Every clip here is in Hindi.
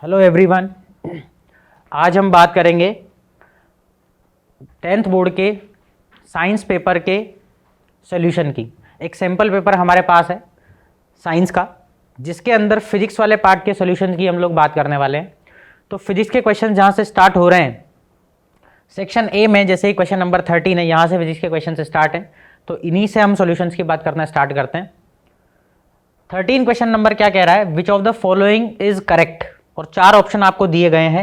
Hello everyone. आज हम बात करेंगे 10th बोर्ड के साइंस पेपर के सॉल्यूशन की। एक सैम्पल पेपर हमारे पास है साइंस का, जिसके अंदर फिजिक्स वाले पार्ट के सॉल्यूशन की हम लोग बात करने वाले हैं। तो फिजिक्स के क्वेश्चन जहाँ से स्टार्ट हो रहे हैं, सेक्शन ए में जैसे ही क्वेश्चन नंबर 13 है, यहाँ से फिजिक्स के क्वेश्चन से स्टार्ट है, तो इन्हीं से हम सॉल्यूशंस की बात करना स्टार्ट करते हैं। 13 क्वेश्चन नंबर क्या कह रहा है, which of the following is correct, और 4 ऑप्शन आपको दिए गए हैं।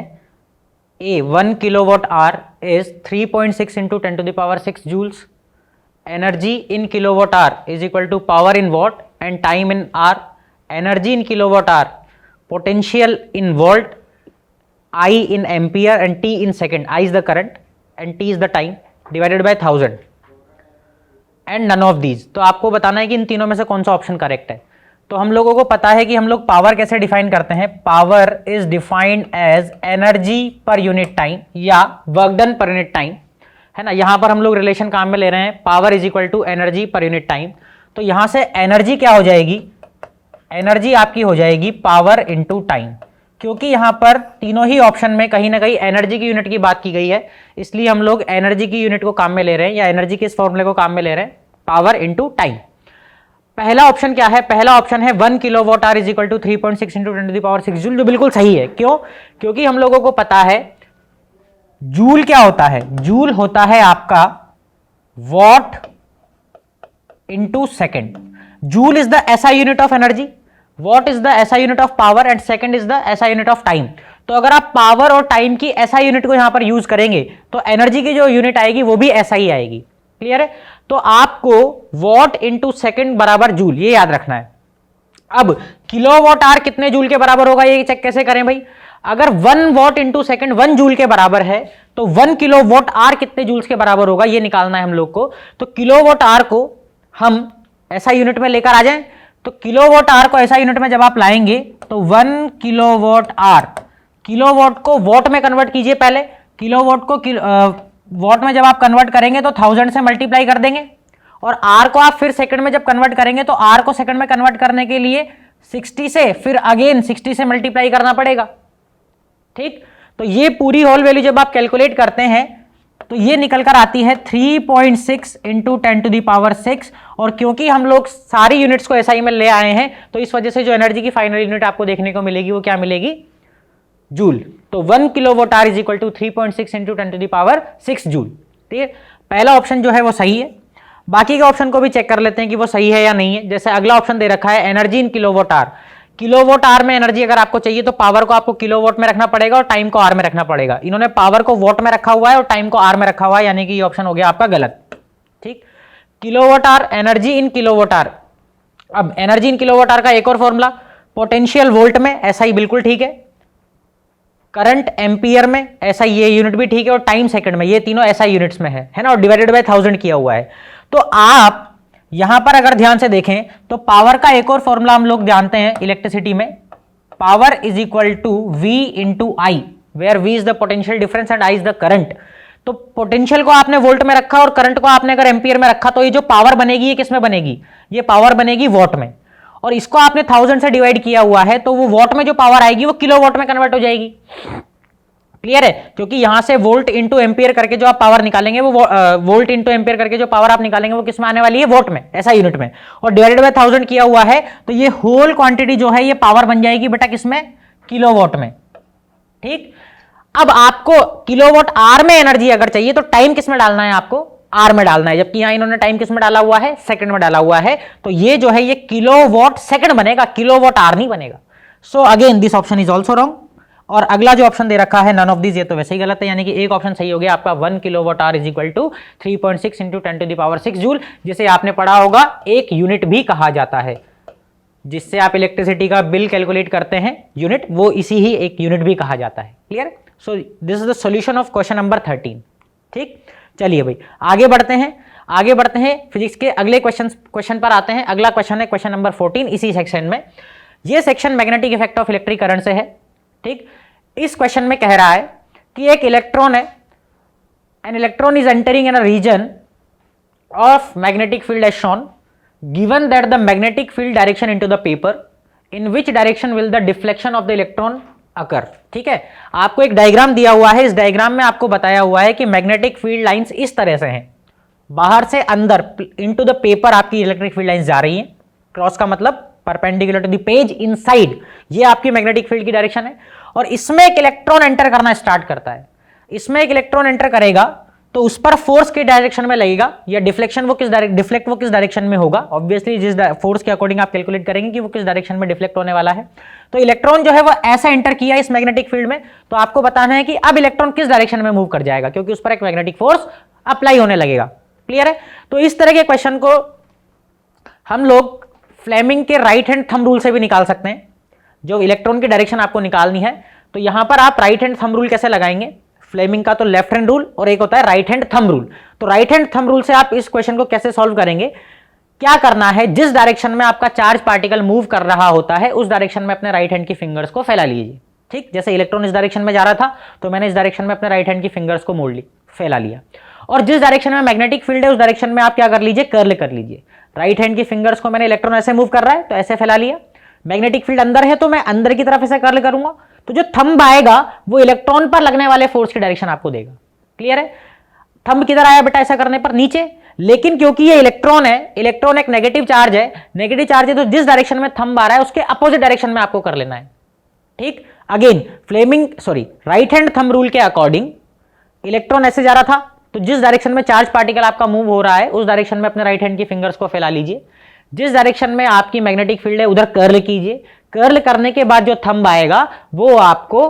A 1 kilowatt hour is 3.6 into 10 to the power 6 joules, energy in kilowatt hour is equal to power in watt and time in hour, energy in kilowatt hour, potential in volt, I in ampere and t in second, I is the current and t is the time, divided by 1000 and none of these. तो आपको बताना है कि इन तीनों में से कौन सा ऑप्शन करेक्ट है। तो हम लोगों को पता है कि हम लोग पावर कैसे डिफाइन करते हैं। Power is defined as energy per unit time या work done per unit time, है ना। यहां पर हम लोग रिलेशन काम में ले रहे हैं, power is equal to energy per unit time. तो यहां से एनर्जी क्या हो जाएगी, एनर्जी आपकी हो जाएगी पावर इंटू टाइम, क्योंकि यहां पर तीनों ही ऑप्शन में कहीं ना कहीं एनर्जी की यूनिट की बात की गई है, इसलिए हम लोग एनर्जी की यूनिट को काम में ले रहे हैं, या एनर्जी के इस फॉर्मूले को काम में ले रहे हैं, पावर इंटू टाइम। पहला ऑप्शन क्या है, पहला ऑप्शन है 1 kilowatt hour is equal to 3.6 into 10 to the power 6 joule, जो बिल्कुल सही है। क्यों? क्योंकि हम लोगों को पता है जूल क्या होता है, जूल होता है आपका what into second. Joule is the SI unit of energy, what is the SI unit of power and second is the SI unit of time. तो अगर आप पावर और टाइम की एसआई यूनिट को यहां पर यूज करेंगे तो एनर्जी की जो यूनिट आएगी वो भी एसआई आएगी। क्लियर है? तो आपको वॉट इंटू सेकेंड बराबर जूल, ये याद रखना है। अब किलोवाट आर कितने जूल के बराबर होगा, ये चेक कैसे करें भाई। अगर 1 वॉट इंटू सेकेंड 1 जूल के बराबर है, तो 1 किलोवाट आर कितने जूल्स के बराबर होगा, ये निकालना है हम लोग को। तो किलोवाट आर को हम ऐसा यूनिट में लेकर आ जाएं, तो किलोवाट आर को ऐसा यूनिट में जब आप लाएंगे तो 1 किलोवाट आर, किलोवाट को वॉट में कन्वर्ट कीजिए पहले, किलोवाट को वॉट में जब आप कन्वर्ट करेंगे तो 1000 से मल्टीप्लाई कर देंगे, और आर को आप फिर सेकंड में जब कन्वर्ट करेंगे तो आर को सेकंड में कन्वर्ट करने के लिए 60 से फिर अगेन 60 से मल्टीप्लाई करना पड़ेगा। ठीक, तो ये पूरी होल वैल्यू जब आप कैलकुलेट करते हैं तो ये निकल कर आती है 3.6 इंटू 10 टू दी पावर 6। और क्योंकि हम लोग सारी यूनिट्स को एसआई में ले आए हैं, तो इस वजह से जो एनर्जी की फाइनल यूनिट आपको देखने को मिलेगी वो क्या मिलेगी, जूल। तो 1 kilowatt hour is equal to 3.6 into 10 to the power 6 joule. ठीक है, पहला ऑप्शन जो है वो सही है। बाकी के ऑप्शन को भी चेक कर लेते हैं कि वो सही है या नहीं है। जैसे अगला ऑप्शन दे रखा है energy in kilowatt are, kilowatt hour में एनर्जी अगर आपको चाहिए तो पावर को आपको किलोवाट में रखना पड़ेगा और टाइम को आर में रखना पड़ेगा। इन्होंने पावर को वॉट में रखा हुआ है और टाइम को आर में रखा हुआ है, यानी कि ये ऑप्शन हो गया आपका गलत। ठीक, kilowatt hour, energy in kilowatt are. अब एनर्जी इन किलोवाट आर का एक और फॉर्मूला, पोटेंशियल वोल्ट में, ऐसा ही बिल्कुल ठीक है, करंट एम्पियर में, ऐसा ये यूनिट भी ठीक है, और टाइम सेकंड में, ये तीनों ऐसा यूनिट्स में है ना, और डिवाइडेड बाय 1000 किया हुआ है। तो आप यहां पर अगर ध्यान से देखें तो पावर का एक और फॉर्मूला हम लोग जानते हैं इलेक्ट्रिसिटी में, power is equal to V into I, where V is the potential difference and I is the current. तो पोटेंशियल को आपने वोल्ट में रखा और करंट को आपने अगर एम्पियर में रखा, तो ये जो पावर बनेगी ये किस में बनेगी, ये पावर बनेगी वॉट में, और इसको आपने 1000 से डिवाइड किया हुआ है, तो वो वॉट में जो पावर आएगी वो किलोवाट में कन्वर्ट हो जाएगी। क्लियर है? क्योंकि यहां से वोल्ट इंटू एम्पियर करके जो आप पावर निकालेंगे, वो वोल्ट इंटू एम्पियर करके जो पावर आप निकालेंगे वो किस में आने वाली है, वोट में, ऐसा यूनिट में, और डिवाइडेड बाय 1000 किया हुआ है, तो ये होल क्वांटिटी जो है ये पावर बन जाएगी बेटा किसमें, किलोवाट में। ठीक, अब आपको किलोवाट आर में एनर्जी अगर चाहिए तो टाइम किस में डालना है, आपको आर में डालना है, जबकि यहां इन्होंने टाइम किस में डाला हुआ है, सेकंड में डाला हुआ है। तो ये जो है ये किलोवाट सेकंड बनेगा, किलोवाट आर नहीं बनेगा। So again this option is also wrong. और अगला जो ऑप्शन दे रखा है नन ऑफ दिस, ये तो वैसे ही गलत है, यानी कि एक ऑप्शन सही हो गया आपका 1 kilowatt hour is equal to 3.6 into 10 to the power 6 joule, जिसे आपने पढ़ा होगा एक यूनिट भी कहा जाता है, जिससे आप इलेक्ट्रिसिटी का बिल कैलकुलेट करते हैं यूनिट, वो इसी ही एक यूनिट भी कहा जाता है। Clear? So this is the solution of question number 13। ठीक, चलिए भाई आगे बढ़ते हैं, आगे बढ़ते हैं फिजिक्स के अगले क्वेश्चन पर आते हैं। अगला क्वेश्चन है क्वेश्चन नंबर 14 इसी सेक्शन में। ये section magnetic effect of electric current से है। ठीक, इस क्वेश्चन में कह रहा है कि एक इलेक्ट्रॉन है, an electron is entering in a region of magnetic field as shown, given that the magnetic field direction into the paper, in which direction will the deflection of the electron occur. ठीक है, आपको एक डायग्राम दिया हुआ है, इस डायग्राम में आपको बताया हुआ है कि मैग्नेटिक फील्ड लाइंस इस तरह से हैं, बाहर से अंदर इनटू द पेपर आपकी इलेक्ट्रिक फील्ड लाइंस जा रही हैं, क्रॉस का मतलब perpendicular to the page inside, ये आपकी मैग्नेटिक फील्ड की डायरेक्शन है। और इसमें एक इलेक्ट्रॉन एंटर करना स्टार्ट करता है, इसमें एक इलेक्ट्रॉन एंटर करेगा तो उस पर फोर्स के डायरेक्शन में लगेगा, या डिफ्लेक्ट वो किस डायरेक्शन में होगा, ऑब्वियसली जिस फोर्स के अकॉर्डिंग आप कैलकुलेट करेंगे कि वो किस डायरेक्शन में डिफ्लेक्ट होने वाला है। तो इलेक्ट्रॉन जो है वो ऐसा एंटर किया इस मैग्नेटिक फील्ड में, तो आपको बताना है कि अब इलेक्ट्रॉन किस डायरेक्शन में मूव कर जाएगा, क्योंकि उस पर एक मैग्नेटिक फोर्स अप्लाई होने लगेगा। क्लियर है? तो इस तरह के क्वेश्चन को हम लोग फ्लेमिंग के राइट हैंड थंब रूल से भी निकाल सकते हैं। जो इलेक्ट्रॉन की डायरेक्शन आपको निकालनी है, तो यहां पर आप राइट हैंड थंब रूल कैसे लगाएंगे, फ्लेमिंग का तो लेफ्ट हैंड रूल और एक होता है राइट हैंड थंब रूल। तो राइट हैंड थंब रूल से आप इस क्वेश्चन को कैसे सॉल्व करेंगे, क्या करना है, जिस डायरेक्शन में आपका चार्ज पार्टिकल मूव कर रहा होता है उस डायरेक्शन में अपने राइट हैंड की फिंगर्स को फैला लीजिए। ठीक, जैसे इलेक्ट्रॉन इस डायरेक्शन में जा रहा था तो मैंने इस डायरेक्शन में अपने राइट हैंड की फिंगर्स को मोड़ ली, फैला लिया। और जिस डायरेक्शन में मैग्नेटिक फील्ड है उस डायरेक्शन में आप क्या कर लीजिए, कर्ल कर लीजिए। राइट हैंड की फिंगर्स को मैंने, इलेक्ट्रॉन ऐसे मूव कर रहा है तो ऐसे फैला लिया, मैग्नेटिक फील्ड अंदर है तो मैं अंदर की तरफ ऐसे कर्ल करूंगा, तो जो थंब आएगा वो इलेक्ट्रॉन पर लगने वाले फोर्स की डायरेक्शन आपको देगा। क्लियर है? थंब किधर आया बेटा ऐसा करने पर, नीचे, लेकिन क्योंकि ये इलेक्ट्रॉन है, इलेक्ट्रॉन एक नेगेटिव चार्ज है तो जिस डायरेक्शन में थंब आ रहा है उसके अपोजिट डायरेक्शन में आपको कर लेना है। ठीक, again right hand thumb rule के अकॉर्डिंग इलेक्ट्रॉन ऐसे जा रहा था तो जिस डायरेक्शन में चार्ज पार्टिकल आपका मूव हो रहा है उस डायरेक्शन में अपने राइट हैंड की फिंगर्स को फैला लीजिए। जिस डायरेक्शन में आपकी मैग्नेटिक फील्ड है उधर कर्ल कीजिए। कर्ल करने के बाद जो थंब आएगा वो आपको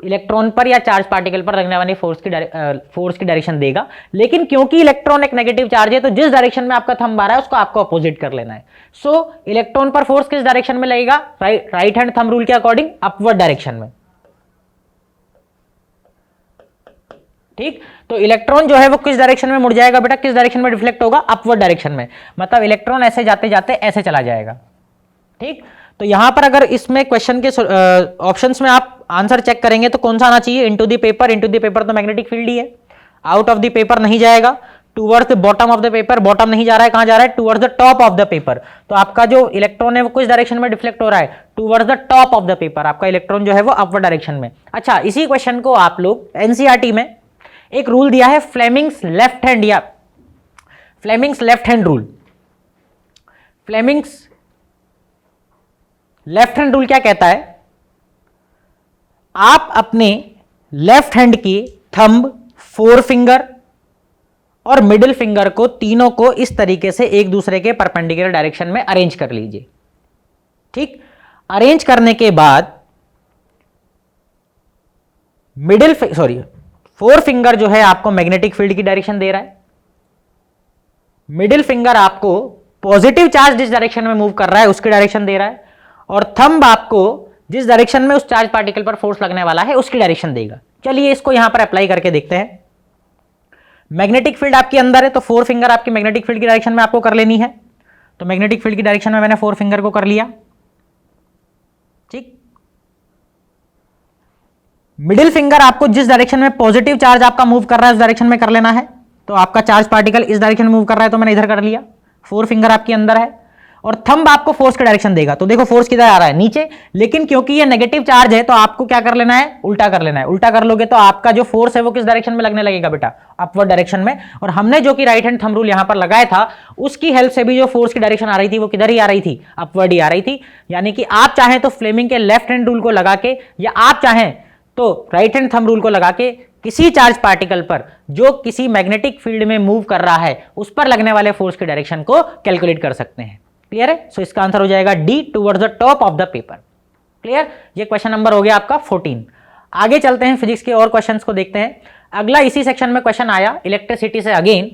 इलेक्ट्रॉन पर या चार्ज पार्टिकल पर लगने वाली फोर्स की डायरेक्शन देगा। लेकिन क्योंकि इलेक्ट्रॉन एक नेगेटिव चार्ज है तो जिस डायरेक्शन में आपका थंब आ रहा है उसको आपको अपोजिट कर लेना है। सो इलेक्ट्रॉन पर फोर्स किस डायरेक्शन में लगेगा, राइट हैंड थंब रूल के अकॉर्डिंग अपवर्ड डायरेक्शन में। ठीक, तो इलेक्ट्रॉन जो है वो किस डायरेक्शन में मुड़ जाएगा बेटा, किस डायरेक्शन में रिफ्लेक्ट होगा, अपवर्ड डायरेक्शन में, मतलब इलेक्ट्रॉन ऐसे जाते जाते ऐसे चला जाएगा। ठीक, तो यहां पर अगर इसमें क्वेश्चन के ऑप्शंस में आप आंसर चेक करेंगे तो कौन सा आना चाहिए, इनटू द पेपर तो मैग्नेटिक फील्ड ही है, आउट ऑफ द पेपर नहीं जाएगा, towards the bottom of the paper, bottom नहीं जा रहा है, कहां जा रहा है, towards the top of the paper. तो आपका जो इलेक्ट्रॉन है वो किस डायरेक्शन में डिफ्लेक्ट हो रहा है, towards the top of the paper, आपका इलेक्ट्रॉन जो है वो अपवर्ड डायरेक्शन में। अच्छा, इसी क्वेश्चन को आप लोग एनसीईआरटी में एक रूल दिया है Fleming's left hand rule. Fleming's left hand rule क्या कहता है, आप अपने लेफ्ट हैंड की थंब, फोर फिंगर और मिडिल फिंगर को, तीनों को इस तरीके से एक दूसरे के परपेंडिकुलर डायरेक्शन में अरेंज कर लीजिए। ठीक, अरेंज करने के बाद फोर फिंगर जो है आपको मैग्नेटिक फील्ड की डायरेक्शन दे रहा है, मिडिल फिंगर आपको पॉजिटिव चार्ज जिस डायरेक्शन में मूव कर रहा है उसकी डायरेक्शन दे रहा है, और थंब आपको जिस डायरेक्शन में उस चार्ज पार्टिकल पर फोर्स लगने वाला है उसकी डायरेक्शन देगा। चलिए इसको यहां पर अप्लाई करके देखते हैं। मैग्नेटिक फील्ड आपके अंदर है तो फोर फिंगर आपकी मैग्नेटिक फील्ड की डायरेक्शन में आपको कर लेनी है, तो मैग्नेटिक फील्ड की डायरेक्शन में मैंने फोर फिंगर को कर लिया। ठीक, मिडिल फिंगर आपको जिस डायरेक्शन में पॉजिटिव चार्ज आपका मूव कर रहा है उस डायरेक्शन में कर लेना है, तो आपका चार्ज पार्टिकल इस डायरेक्शन में मूव कर रहा है तो मैंने इधर कर लिया, फोर फिंगर आपके अंदर है, और थंब आपको फोर्स की डायरेक्शन देगा। तो देखो फोर्स किधर आ रहा है, नीचे, लेकिन क्योंकि ये नेगेटिव चार्ज है तो आपको क्या कर लेना है, उल्टा कर लेना है। उल्टा कर लोगे तो आपका जो फोर्स है वो किस डायरेक्शन में लगने लगेगा बेटा, अपवर्ड डायरेक्शन में। और हमने जो कि राइट हैंड थंब रूल यहां पर लगाया था उसकी हेल्प से भी जो फोर्स की डायरेक्शन आ रही थी वो किधर ही आ रही थी, अपवर्ड ही आ रही थी। यानी कि आप चाहें तो फ्लेमिंग के लेफ्ट हैंड रूल को लगा के, या आप चाहें तो राइट हैंड थंब रूल को लगा के किसी चार्ज पार्टिकल पर जो किसी मैग्नेटिक फील्ड में मूव कर रहा है उस पर लगने वाले फोर्स की डायरेक्शन को कैलकुलेट कर सकते हैं। क्लियर है? सो इसका आंसर हो जाएगा D, towards the top of the paper. Clear? ये क्वेश्चन नंबर हो गया आपका 14। आगे चलते हैं, फिजिक्स के और क्वेश्चंस को देखते हैं। अगला इसी सेक्शन में क्वेश्चन आया इलेक्ट्रिसिटी से। अगेन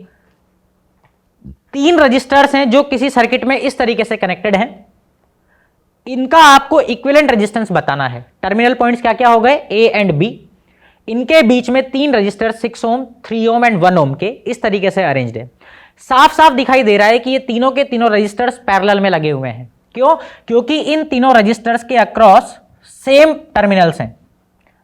3 रजिस्टर्स हैं जो किसी सर्किट में इस तरीके से कनेक्टेड हैं, इनका आपको इक्विवेलेंट रेजिस्टेंस बताना है। टर्मिनल पॉइंट्स क्या क्या हो गए, ए एंड बी, इनके बीच में 3 रजिस्टर 6 ओम, 3 ओम एंड 1 ओम के इस तरीके से अरेंज्ड है। साफ साफ दिखाई दे रहा है कि ये तीनों के तीनों रजिस्टर्स पैरेलल में लगे हुए हैं। क्यों? क्योंकि इन तीनों रजिस्टर्स के अक्रॉस सेम टर्मिनल्स हैं,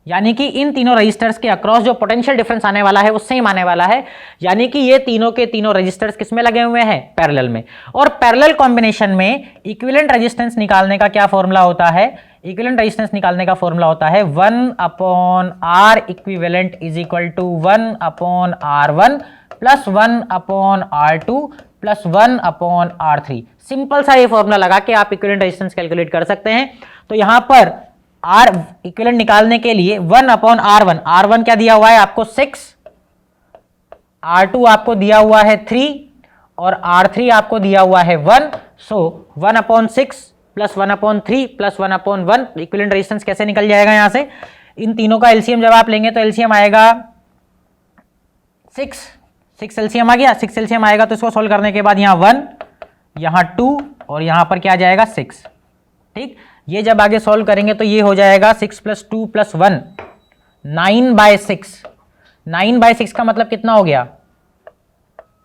यानी कि इन तीनों रजिस्टर्स के अक्रॉस जो पोटेंशियल डिफरेंस आने वाला है वो सेम आने वाला है। यानी कि ये तीनों के तीनों रजिस्टर्स किसमें लगे हुए हैं, पैरेलल में। और पैरेलल कॉम्बिनेशन में इक्विवेलेंट रेजिस्टेंस निकालने का क्या फॉर्मूला होता है, इक्विवेलेंट रेजिस्टेंस निकालने का फॉर्मूला होता है 1/R equivalent is equal to 1/R1 plus 1/R2 plus 1/R3। Simple सा ये फॉर्मूला लगा के आप इक्विवेलेंट रेजिस्टेंस कैलकुलेट कर सकते हैं। तो यहां पर R इक्विवेलेंट निकालने के लिए 1/R1, R1 क्या दिया हुआ है आपको 6, R2 आपको दिया हुआ है 3 और R3 आपको दिया हुआ है 1। सो 1/6 प्लस 1/3 प्लस 1/1 इक्विवेलेंट रेजिस्टेंस कैसे निकल जाएगा यहां से? इन तीनों का एलसीएम जब आप लेंगे तो एलसीएम आएगा 6 एलसीएम आ गया। 6 एलसीएम आएगा तो इसको सोल्व करने के बाद यहाँ 1, यहाँ 2 और यहाँ पर क्या आ जाएगा 6। ठीक, ये जब आगे सोल्व करेंगे तो ये हो जाएगा 6 + 2 + 1 9/6। 9/6 का मतलब कितना हो गया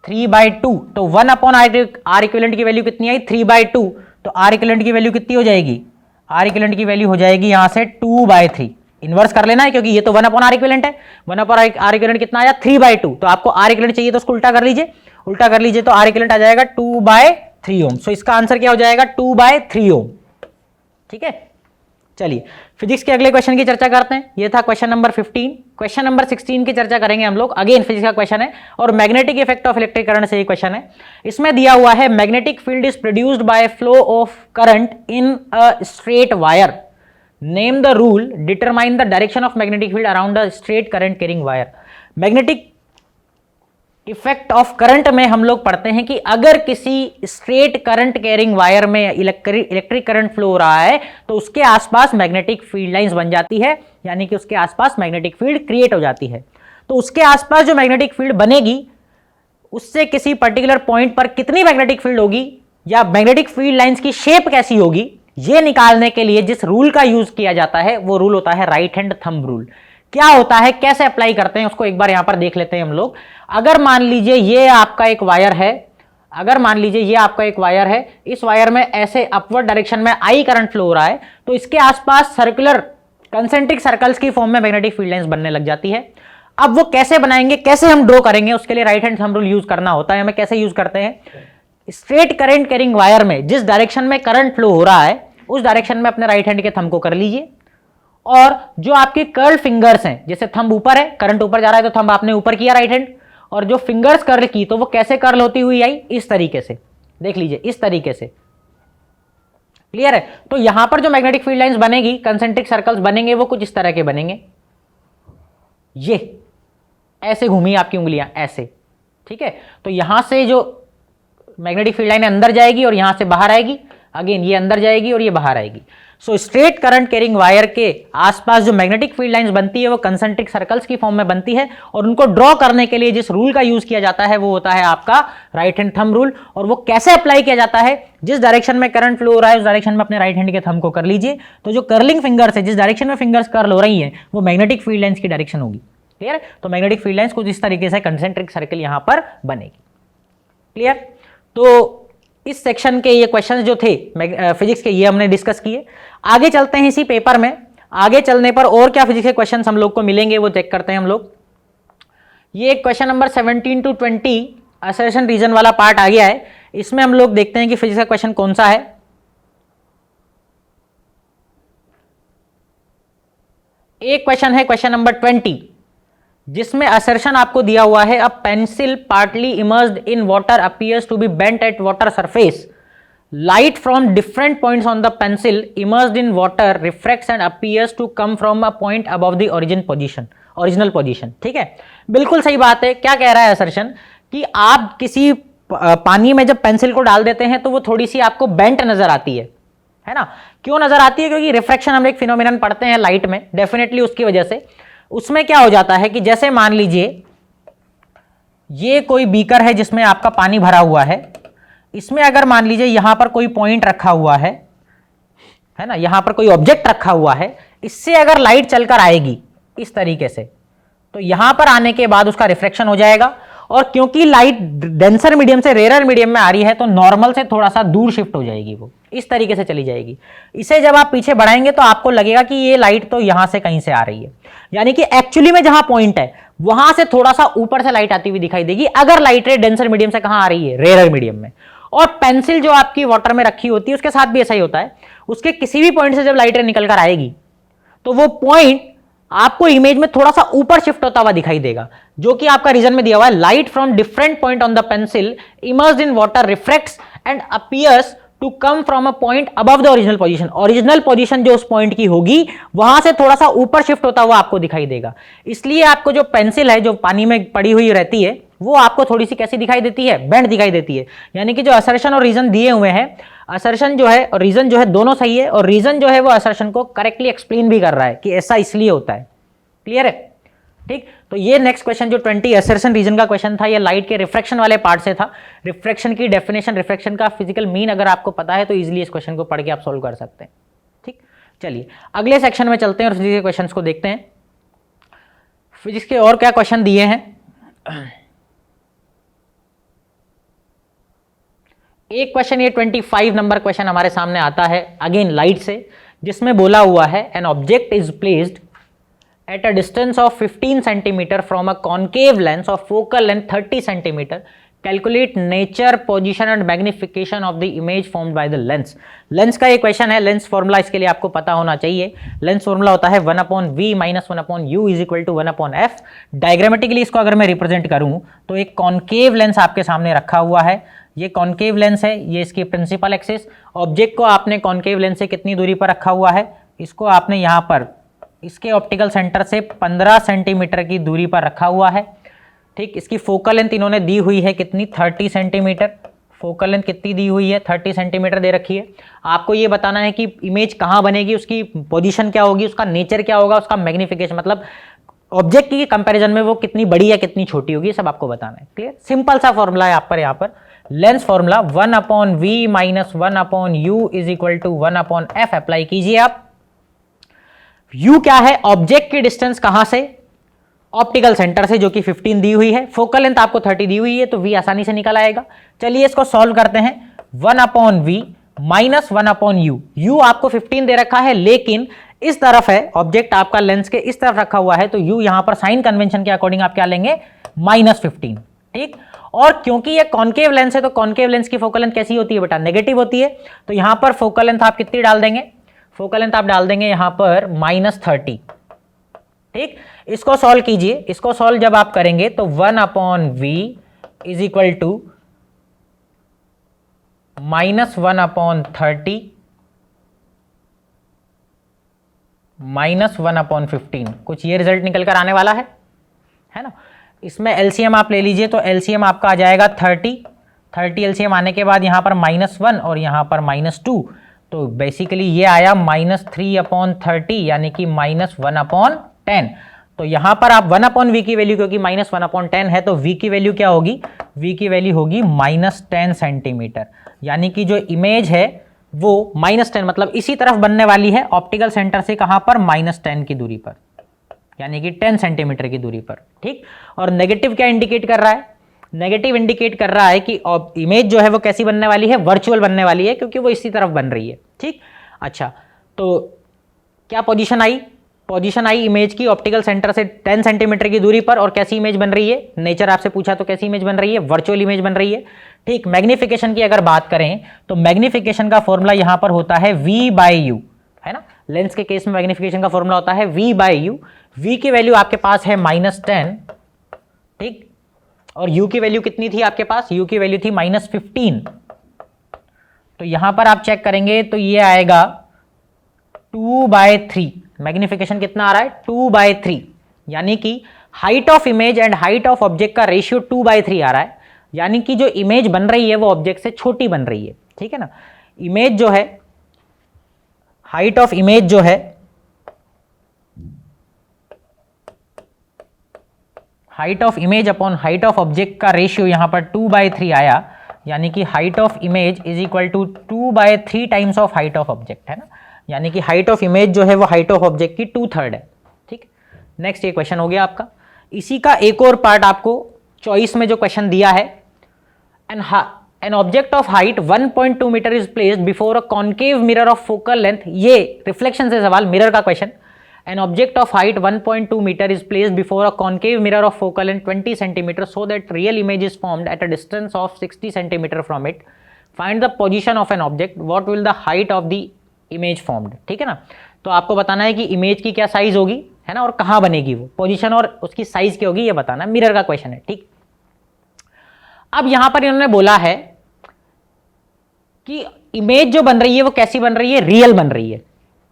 3/2। तो 1/R इक्विवेलेंट की वैल्यू कितनी आई 3/2। तो R इक्विवेलेंट की वैल्यू कितनी हो जाएगी? R इक्विवेलेंट की वैल्यू हो जाएगी यहां से 2/3। इन्वर्स कर लेना है क्योंकि ये तो 1/R इक्विवेलेंट है। 1/R इक्विवेलेंट कितना आया 3/2। तो आपको R इक्विवेलेंट चाहिए तो उसको उल्टा कर लीजिए, उल्टा कर लीजिए तो R इक्विवेलेंट आ जाएगा 2/3 ओम। सो इसका आंसर क्या हो जाएगा 2/3 ओम। ठीक है, चलिए फिजिक्स के अगले क्वेश्चन की चर्चा करते हैं। ये था क्वेश्चन नंबर 15। क्वेश्चन नंबर 16 की चर्चा करेंगे हम लोग। अगेन फिजिक्स का क्वेश्चन है और magnetic effect of electric current से ये क्वेश्चन है। इसमें दिया हुआ है magnetic field is produced by flow of current in a straight wire. Name the rule, determine the direction of magnetic field around a straight current carrying wire. Magnetic effect of current में हम लोग पढ़ते हैं कि अगर किसी स्ट्रेट करंट कैरिंग वायर में इलेक्ट्रिक करंट फ्लो हो रहा है तो उसके आसपास मैग्नेटिक फील्ड लाइंस बन जाती है, यानी कि उसके आसपास मैग्नेटिक फील्ड क्रिएट हो जाती है। तो उसके आसपास जो मैग्नेटिक फील्ड बनेगी उससे किसी पर्टिकुलर पॉइंट पर कितनी मैग्नेटिक फील्ड होगी या मैग्नेटिक फील्ड लाइंस की शेप कैसी होगी, यह निकालने के लिए जिस रूल का यूज किया जाता है वो रूल होता है राइट हैंड थंब रूल। क्या होता है, कैसे अप्लाई करते हैं उसको एक बार यहां पर देख लेते हैं हम लोग। अगर मान लीजिए ये आपका एक वायर है, अगर मान लीजिए ये आपका एक वायर है, इस वायर में ऐसे अपवर्ड डायरेक्शन में आई करंट फ्लो हो रहा है तो इसके आसपास सर्कुलर कंसेंट्रिक सर्कल्स की फॉर्म में मैग्नेटिक फील्ड लाइंस बनने लग जाती है। अब वो कैसे बनाएंगे, कैसे हम ड्रॉ करेंगे, उसके लिए right hand thumb rule use करना होता है। हमें कैसे यूज करते हैं, स्ट्रेट करंट कैरिंग वायर में जिस डायरेक्शन में करंट फ्लो हो रहा है उस डायरेक्शन में अपने राइट हैंड के थंब को कर लीजिए और जो आपके कर्ल फिंगर्स हैं, जैसे थंब ऊपर है, करंट ऊपर जा रहा है तो थंब आपने ऊपर किया राइट हैंड, और जो फिंगर्स कर्ल की तो वो कैसे कर्ल होती हुई आई, इस तरीके से, देख लीजिए इस तरीके से। क्लियर है? तो यहां पर जो मैग्नेटिक फील्ड लाइंस बनेगी, कंसेंट्रिक सर्कल्स बनेंगे, वो कुछ इस तरह के बनेंगे। ये ऐसे घूमी आपकी उंगलियां ऐसे, ठीक है। तो यहां से जो मैग्नेटिक फील्ड लाइन अंदर जाएगी और यहां से बाहर आएगी, अगेन ये अंदर जाएगी और ये बाहर आएगी। So straight current carrying wire के आसपास जो मैग्नेटिक फील्ड लाइंस बनती है वो कंसेंट्रिक सर्कल्स की फॉर्म में बनती है और उनको ड्रॉ करने के लिए जिस रूल का यूज किया जाता है वो होता है आपका राइट हैंड थंब रूल। और वो कैसे अप्लाई किया जाता है, जिस डायरेक्शन में करंट फ्लो हो रहा है उस डायरेक्शन में अपने राइट हैंड के थंब को कर लीजिए, तो जो कर्लिंग फिंगर्स है, जिस डायरेक्शन में फिंगर्स कर्ल हो रही है वो मैग्नेटिक फील्ड लाइंस की डायरेक्शन होगी। क्लियर है? तो मैग्नेटिक फील्ड लाइंस कुछ इस तरीके से कंसेंट्रिक सर्कल यहां पर बनेगी। क्लियर? तो इस सेक्शन के ये क्वेश्चंस जो थे फिजिक्स के, ये हमने डिस्कस किए। आगे चलते हैं इसी पेपर में, आगे चलने पर और क्या फिजिक्स के क्वेश्चंस हम लोग को मिलेंगे वो चेक करते हैं हम लोग। ये question number 17 to 20 assertion reason वाला पार्ट आ गया है। इसमें हम लोग देखते हैं कि फिजिक्स का क्वेश्चन कौन सा है। एक क्वेश्चन है क्वेश्चन नंबर 20 जिसमें असर्शन आपको दिया हुआ है, a pencil partly immersed in water appears to be bent at water surface, light from different points on the pencil immersed in water refracts and appears to come from a point above the original position. ठीक है, बिल्कुल सही बात है। क्या कह रहा है असर्शन कि आप किसी पानी में जब पेंसिल को डाल देते हैं तो वो थोड़ी सी आपको बेंट नजर आती है ना। क्यों नजर आती है? क्योंकि रिफ्रैक्शन हम एक फिनोमिनन पढ़ते हैं लाइट में, डेफिनेटली उसकी वजह से। उसमें क्या हो जाता है कि जैसे मान लीजिए ये कोई बीकर है जिसमें आपका पानी भरा हुआ है, इसमें अगर मान लीजिए यहां पर कोई पॉइंट रखा हुआ है ना, यहां पर कोई ऑब्जेक्ट रखा हुआ है, इससे अगर लाइट चलकर आएगी इस तरीके से तो यहां पर आने के बाद उसका रिफ्लेक्शन हो जाएगा। और क्योंकि लाइट डेंसर मीडियम से रेयर मीडियम में आ रही है तो नॉर्मल से थोड़ा सा दूर शिफ्ट हो जाएगी, वो इस तरीके से चली जाएगी। इसे जब आप पीछे बढ़ाएंगे तो आपको लगेगा कि ये लाइट तो यहां से कहीं से आ रही है, यानी कि एक्चुअली में जहां पॉइंट है वहां से थोड़ा सा ऊपर से लाइट आती हुई दिखाई देगी अगर लाइट रे डेंसर मीडियम से कहां आ रही है, रेयर मीडियम में। और पेंसिल जो आपकी वाटर में रखी होती है उसके साथ भी ऐसा ही होता है, उसके किसी भी पॉइंट से जब लाइट रे निकल कर आएगी तो वो पॉइंट आपको इमेज में थोड़ा सा ऊपर शिफ्ट होता हुआ दिखाई देगा, जो कि आपका रीजन में दिया हुआ है, light from different point on the pencil immersed in water refracts and appears to come from a point above the original position. Original position जो उस पॉइंट की होगी वहां से थोड़ा सा ऊपर शिफ्ट होता हुआ आपको दिखाई देगा। इसलिए आपको जो पेंसिल है जो पानी में पड़ी हुई रहती है वो आपको थोड़ी सी कैसी दिखाई देती है, बेंड दिखाई देती है। यानी कि जो असर्शन और रीजन दिए हुए हैं, असर्शन जो है और रीजन जो है दोनों सही है, और रीजन जो है वो असर्शन को करेक्टली एक्सप्लेन भी कर रहा है कि ऐसा इसलिए होता है। क्लियर है? ठीक, तो ये नेक्स्ट क्वेश्चन जो 20 असर्शन रीजन का क्वेश्चन था, ये लाइट के रिफ्रैक्शन वाले पार्ट से था। रिफ्रैक्शन की डेफिनेशन, रिफ्रैक्शन का फिजिकल मीन अगर आपको पता है तो इजीली इस क्वेश्चन को पढ़ के आप सोल्व कर सकते हैं। ठीक, चलिए अगले सेक्शन में चलते हैं और फिजिक्स के क्वेश्चंस को देखते हैं। फिजिक्स के और क्या क्वेश्चन दिए हैं। एक क्वेश्चन ये 25 नंबर क्वेश्चन हमारे सामने आता है अगेन लाइट से, जिसमें बोला हुआ है an object is placed at a distance of 15 centimeter from a concave lens of focal length 30 centimeter. Calculate nature, position and magnification of the image formed by the lens. Lens का ये क्वेश्चन है। लेंस फॉर्मूला इसके लिए आपको पता होना चाहिए। लेंस फॉर्मूला होता है 1/v minus 1/u is equal to 1/f। Diagrammatically इसको अगर मैं रिप्रेजेंट करूं तो एक कॉन्केव लेंस आपके सामने रखा हुआ है। ये कॉन्केव लेंस है, ये इसकी प्रिंसिपल एक्सिस। ऑब्जेक्ट को आपने कॉन्केव लेंस से कितनी दूरी पर रखा हुआ है, इसको आपने यहाँ पर इसके ऑप्टिकल सेंटर से 15 सेंटीमीटर की दूरी पर रखा हुआ है। ठीक, इसकी फोकल लेंथ इन्होंने दी हुई है कितनी, 30 सेंटीमीटर। फोकल लेंथ कितनी दी हुई है, 30 सेंटीमीटर दे रखी है। आपको ये बताना है कि इमेज कहाँ बनेगी, उसकी पोजीशन क्या होगी, उसका नेचर क्या होगा, उसका मैग्निफिकेशन मतलब ऑब्जेक्ट की कंपैरिजन में वो कितनी बड़ी या कितनी छोटी होगी, सब आपको बताना है। क्लियर? सिंपल सा फॉर्मूला है यहाँ पर lens formula 1/v minus 1/u is equal to 1/f apply कीजिए आप। u क्या है, ऑब्जेक्ट की डिस्टेंस कहां से, ऑप्टिकल सेंटर से, जो कि 15 दी हुई है। फोकल लेंथ आपको 30 दी हुई है तो v आसानी से निकल आएगा। चलिए इसको सॉल्व करते हैं। 1/v माइनस 1/u, u आपको 15 दे रखा है लेकिन इस तरफ है, ऑब्जेक्ट आपका लेंस के इस तरफ रखा हुआ है तो u यहां पर साइन कन्वेंशन के अकॉर्डिंग आप क्या लेंगे, -15। ठीक, और क्योंकि ये कॉन्केव लेंस है तो कॉन्केव लेंस की फोकल लेंथ कैसी होती है बेटा, नेगेटिव होती है। तो यहां पर फोकल लेंथ आप कितनी डाल देंगे, फोकल लेंथ आप डाल देंगे यहां पर -30। ठीक, इसको सॉल्व कीजिए। इसको सॉल्व जब आप करेंगे तो 1/v इज इक्वल टू -1/30 -1/15, कुछ ये रिजल्ट निकल कर आने वाला है ना। इसमें एलसीएम आप ले लीजिए तो एलसीएम आपका आ जाएगा 30 एलसीएम आने के बाद यहां पर -1 और यहां पर -2, तो बेसिकली ये आया -3/30 यानी कि -1/10। तो यहां पर आप 1/v की वैल्यू, क्योंकि -1/10 है तो v की वैल्यू क्या होगी, v की वैल्यू होगी -10 सेंटीमीटर। यानी कि जो इमेज है वो -10 मतलब इसी तरफ बनने वाली है, ऑप्टिकल सेंटर से कहां पर, -10 की दूरी पर, यानी कि 10 सेंटीमीटर की दूरी पर। ठीक, और नेगेटिव क्या इंडिकेट कर रहा है, नेगेटिव इंडिकेट कर रहा है कि इमेज जो है वो कैसी बनने वाली है, वर्चुअल बनने वाली है, क्योंकि वो इसी तरफ बन रही है। ठीक, अच्छा तो क्या पोजीशन आई, पोजीशन आई इमेज की ऑप्टिकल सेंटर से 10 सेंटीमीटर की दूरी पर, और कैसी इमेज बन रही है, नेचर आपसे पूछा तो कैसी इमेज बन रही है, वर्चुअल इमेज बन रही है। ठीक, मैग्निफिकेशन की अगर बात करें तो मैग्निफिकेशन का फॉर्मूला यहां पर होता है v/u, है ना। लेंस के केस में मैग्निफिकेशन का फॉर्मूला होता है v/u। v की वैल्यू आपके पास है -10, ठीक, और u की वैल्यू कितनी थी आपके पास, u की वैल्यू थी -15। तो यहां पर आप चेक करेंगे तो ये आएगा 2/3। मैग्निफिकेशन कितना आ रहा है, 2/3, यानी कि height of image and height of object का रेशियो 2/3 आ रहा है। यानी कि जो इमेज बन रही है वो ऑब्जेक्ट से छोटी बन रही है। ठीक है ना, इमेज जो है, हाइट ऑफ इमेज जो है, height of image upon height of object का रेशियो यहां पर 2/3 आया। यानी कि height of image is equal to 2/3 times of height of object, है ना। यानी कि हाइट ऑफ इमेज जो है वो हाइट ऑफ ऑब्जेक्ट की 2/3 है। ठीक, नेक्स्ट ये क्वेश्चन हो गया आपका। इसी का एक और पार्ट आपको चॉइस में जो क्वेश्चन दिया है, an object of height 1.2 metre is placed before a concave mirror of focal length, ये रिफ्लेक्शन से सवाल, मिरर का question. An object of height 1.2 meter is placed before a concave mirror of focal length 20 centimeter so that real image is formed at a distance of 60 centimeter from it. Find the position of an object, what will the height of the image formed, ठीक है ना। तो आपको बताना है कि इमेज की क्या साइज होगी, है ना, और कहां बनेगी वो पोजीशन, और उसकी साइज क्या होगी ये बताना। मिरर का क्वेश्चन है, ठीक। अब यहां पर इन्होंने बोला है कि इमेज जो बन रही है वो कैसी बन रही है, रियल बन रही है,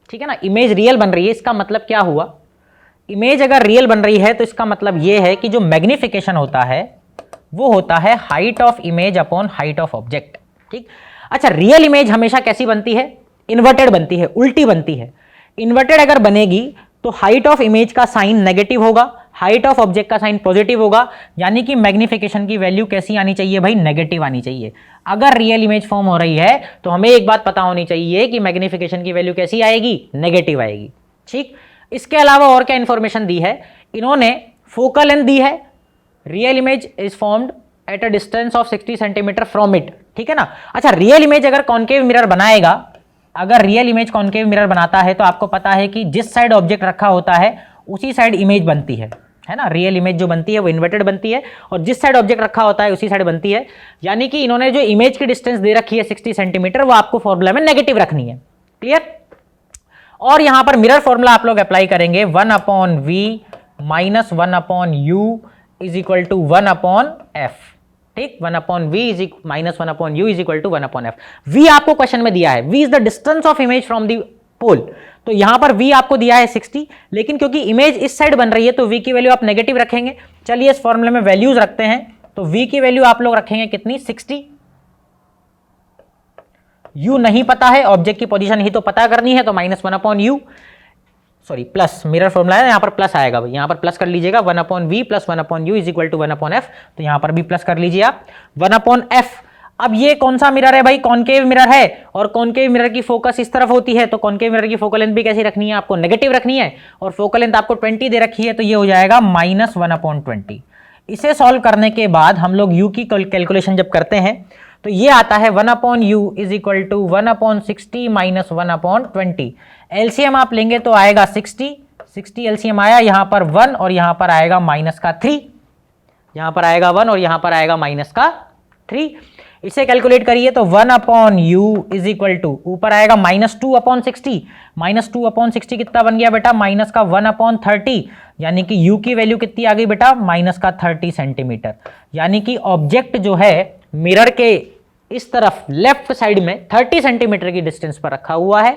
ठीक है ना। इमेज रियल बन रही है, इसका मतलब क्या हुआ, इमेज अगर रियल बन रही है तो इसका मतलब ये है कि जो मैग्निफिकेशन होता है वो होता है height of image upon height of object, ठीक। अच्छा, रियल इमेज हमेशा कैसी बनती है, इन्वर्टेड बनती है, उल्टी बनती है। इन्वर्टेड अगर बनेगी तो हाइट ऑफ इमेज का साइन नेगेटिव होगा, हाइट ऑफ ऑब्जेक्ट का साइन पॉजिटिव होगा, यानी कि मैग्निफिकेशन की वैल्यू कैसी आनी चाहिए भाई, नेगेटिव आनी चाहिए। अगर रियल इमेज फॉर्म हो रही है तो हमें एक बात पता होनी चाहिए कि मैग्निफिकेशन की वैल्यू कैसी आएगी, नेगेटिव आएगी, ठीक। इसके अलावा और क्या इंफॉर्मेशन दी है इन्होंने, फोकल लेंथ दी है, real image is formed at a distance of 60 centimetre from it, ठीक है ना। अच्छा, रियल इमेज अगर कॉन्केव मिरर बनाएगा, अगर रियल इमेज कॉन्केव मिरर बनाता है तो आपको पता है कि जिस साइड ऑब्जेक्ट रखा होता है उसी साइड इमेज बनती है ना। रियल इमेज जो बनती है वो इन्वर्टेड बनती है और जिस साइड ऑब्जेक्ट रखा होता है उसी साइड बनती है, यानी कि इन्होंने जो इमेज की डिस्टेंस दे रखी है 60 सेंटीमीटर वो आपको फॉर्मूला में नेगेटिव रखनी है, क्लियर। और यहां पर मिरर फॉर्मूला आप लोग अप्लाई करेंगे 1/v minus 1/u is equal to 1/f, ठीक। 1/v minus 1/u is equal to 1/f। v आपको क्वेश्चन में दिया है, v is the distance of image from the pole, तो यहां पर v आपको दिया है 60, लेकिन क्योंकि इमेज इस साइड बन रही है तो v की वैल्यू आप नेगेटिव रखेंगे। चलिए इस फॉर्मूले में वैल्यूज रखते हैं, तो v की वैल्यू आप लोग रखेंगे कितनी, 60। u नहीं पता है, ऑब्जेक्ट की पोजीशन ही तो पता करनी है, तो -1/u, sorry plus, mirror formula है, यहां पर प्लस आएगा भाई, यहां पर प्लस कर लीजिएगा, 1/v plus 1/u is equal to 1/f, तो यहां पर भी प्लस कर लीजिए आप 1/f। अब ये कौन सा मिरर है भाई, कॉन्केव मिरर है, और कॉन्केव मिरर की फोकस इस तरफ होती है, तो कॉन्केव मिरर की फोकल लेंथ भी कैसी रखनी है, आपको नेगेटिव रखनी है, और फोकल लेंथ आपको 20 दे रखी है, तो ये हो जाएगा -1/20। इसे सॉल्व करने के बाद हम लोग u की कैलकुलेशन जब करते हैं तो ये आता है 1/u is equal to 1/60 minus 1/20। LCM आप लेंगे तो आएगा 60 एलसीएम आया, यहां पर 1 और यहां पर आएगा -3, यहां पर आएगा 1 और यहां पर आएगा -3। इसे कैलकुलेट करिए तो 1/u इज इक्वल टू, ऊपर आएगा -2/60, -2/60 कितना बन गया बेटा, -1/30, यानी कि u की वैल्यू कितनी आ गई बेटा, -30 सेंटीमीटर। यानी कि ऑब्जेक्ट जो है मिरर के इस तरफ लेफ्ट साइड में 30 सेंटीमीटर की डिस्टेंस पर रखा हुआ है,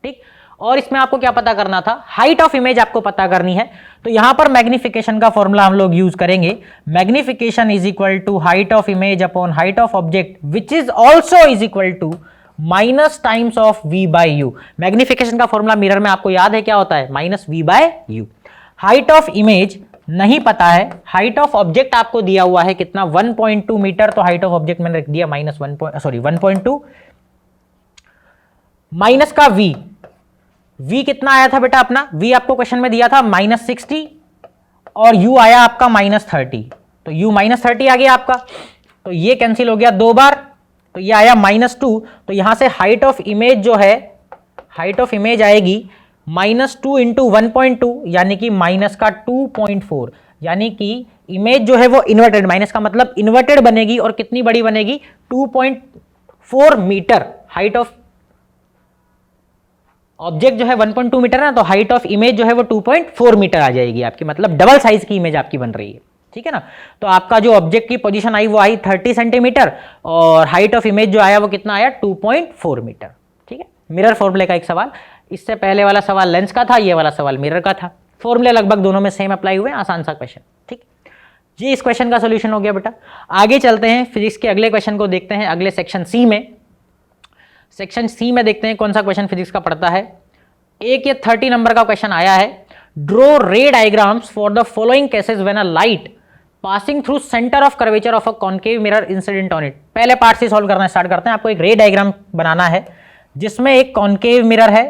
ठीक। और इसमें आपको क्या पता करना था, हाइट ऑफ इमेज आपको पता करनी है, तो यहां पर मैग्निफिकेशन का फॉर्मूला हम लोग यूज करेंगे, magnification is equal to height of image upon height of object which is also is equal to minus times of v/u। Magnification का फॉर्मूला मिरर में आपको याद है क्या होता है, -v/u। हाइट ऑफ इमेज नहीं पता है, हाइट ऑफ ऑब्जेक्ट आपको दिया हुआ है कितना, 1.2 मीटर, तो हाइट ऑफ ऑब्जेक्ट मैंने रख दिया -1.2 माइनस का v कितना आया था बेटा अपना, v आपको क्वेश्चन में दिया था -60 और u आया आपका -30, तो u -30 आ गया आपका, तो ये कैंसिल हो गया 2 बार, तो ये आया -2, तो यहां से हाइट ऑफ इमेज जो है, हाइट ऑफ इमेज आएगी -2 इंटू 1.2 यानी कि -2.4, यानी कि इमेज जो है वो इन्वर्टेड, माइनस का मतलब इन्वर्टेड बनेगी और कितनी बड़ी बनेगी, 2.4 मीटर। हाइट ऑफ ऑब्जेक्ट जो है 1.2 मीटर है ना, तो हाइट ऑफ इमेज जो है वो 2.4 मीटर आ जाएगी आपकी, मतलब डबल साइज की इमेज आपकी बन रही है, ठीक है ना। तो आपका जो ऑब्जेक्ट की पोजीशन आई वो आई 30 सेंटीमीटर और हाइट ऑफ इमेज जो आया वो कितना आया, 2.4 मीटर, ठीक है। मिरर फॉर्मूले का एक सवाल, इससे पहले वाला सवाल लेंस का था, ये वाला सवाल मिरर का था, फॉर्मूले लगभग दोनों में सेम अप्लाई हुए, आसान सा क्वेश्चन, ठीक। ये इस क्वेश्चन का सोल्यूशन हो गया बेटा। आगे चलते हैं, फिजिक्स के अगले क्वेश्चन को देखते हैं, अगले सेक्शन सी में। सेक्शन सी में देखते हैं कौन सा क्वेश्चन फिजिक्स का पड़ता है। एक ये 30 नंबर का क्वेश्चन आया है, ड्रॉ रे diagrams for the following cases when a light passing through centre of curvature of a concave mirror incident on it. पहले पार्ट से सॉल्व करना स्टार्ट करते हैं। आपको एक रे डायग्राम बनाना है जिसमें एक कॉन्केव मिरर है,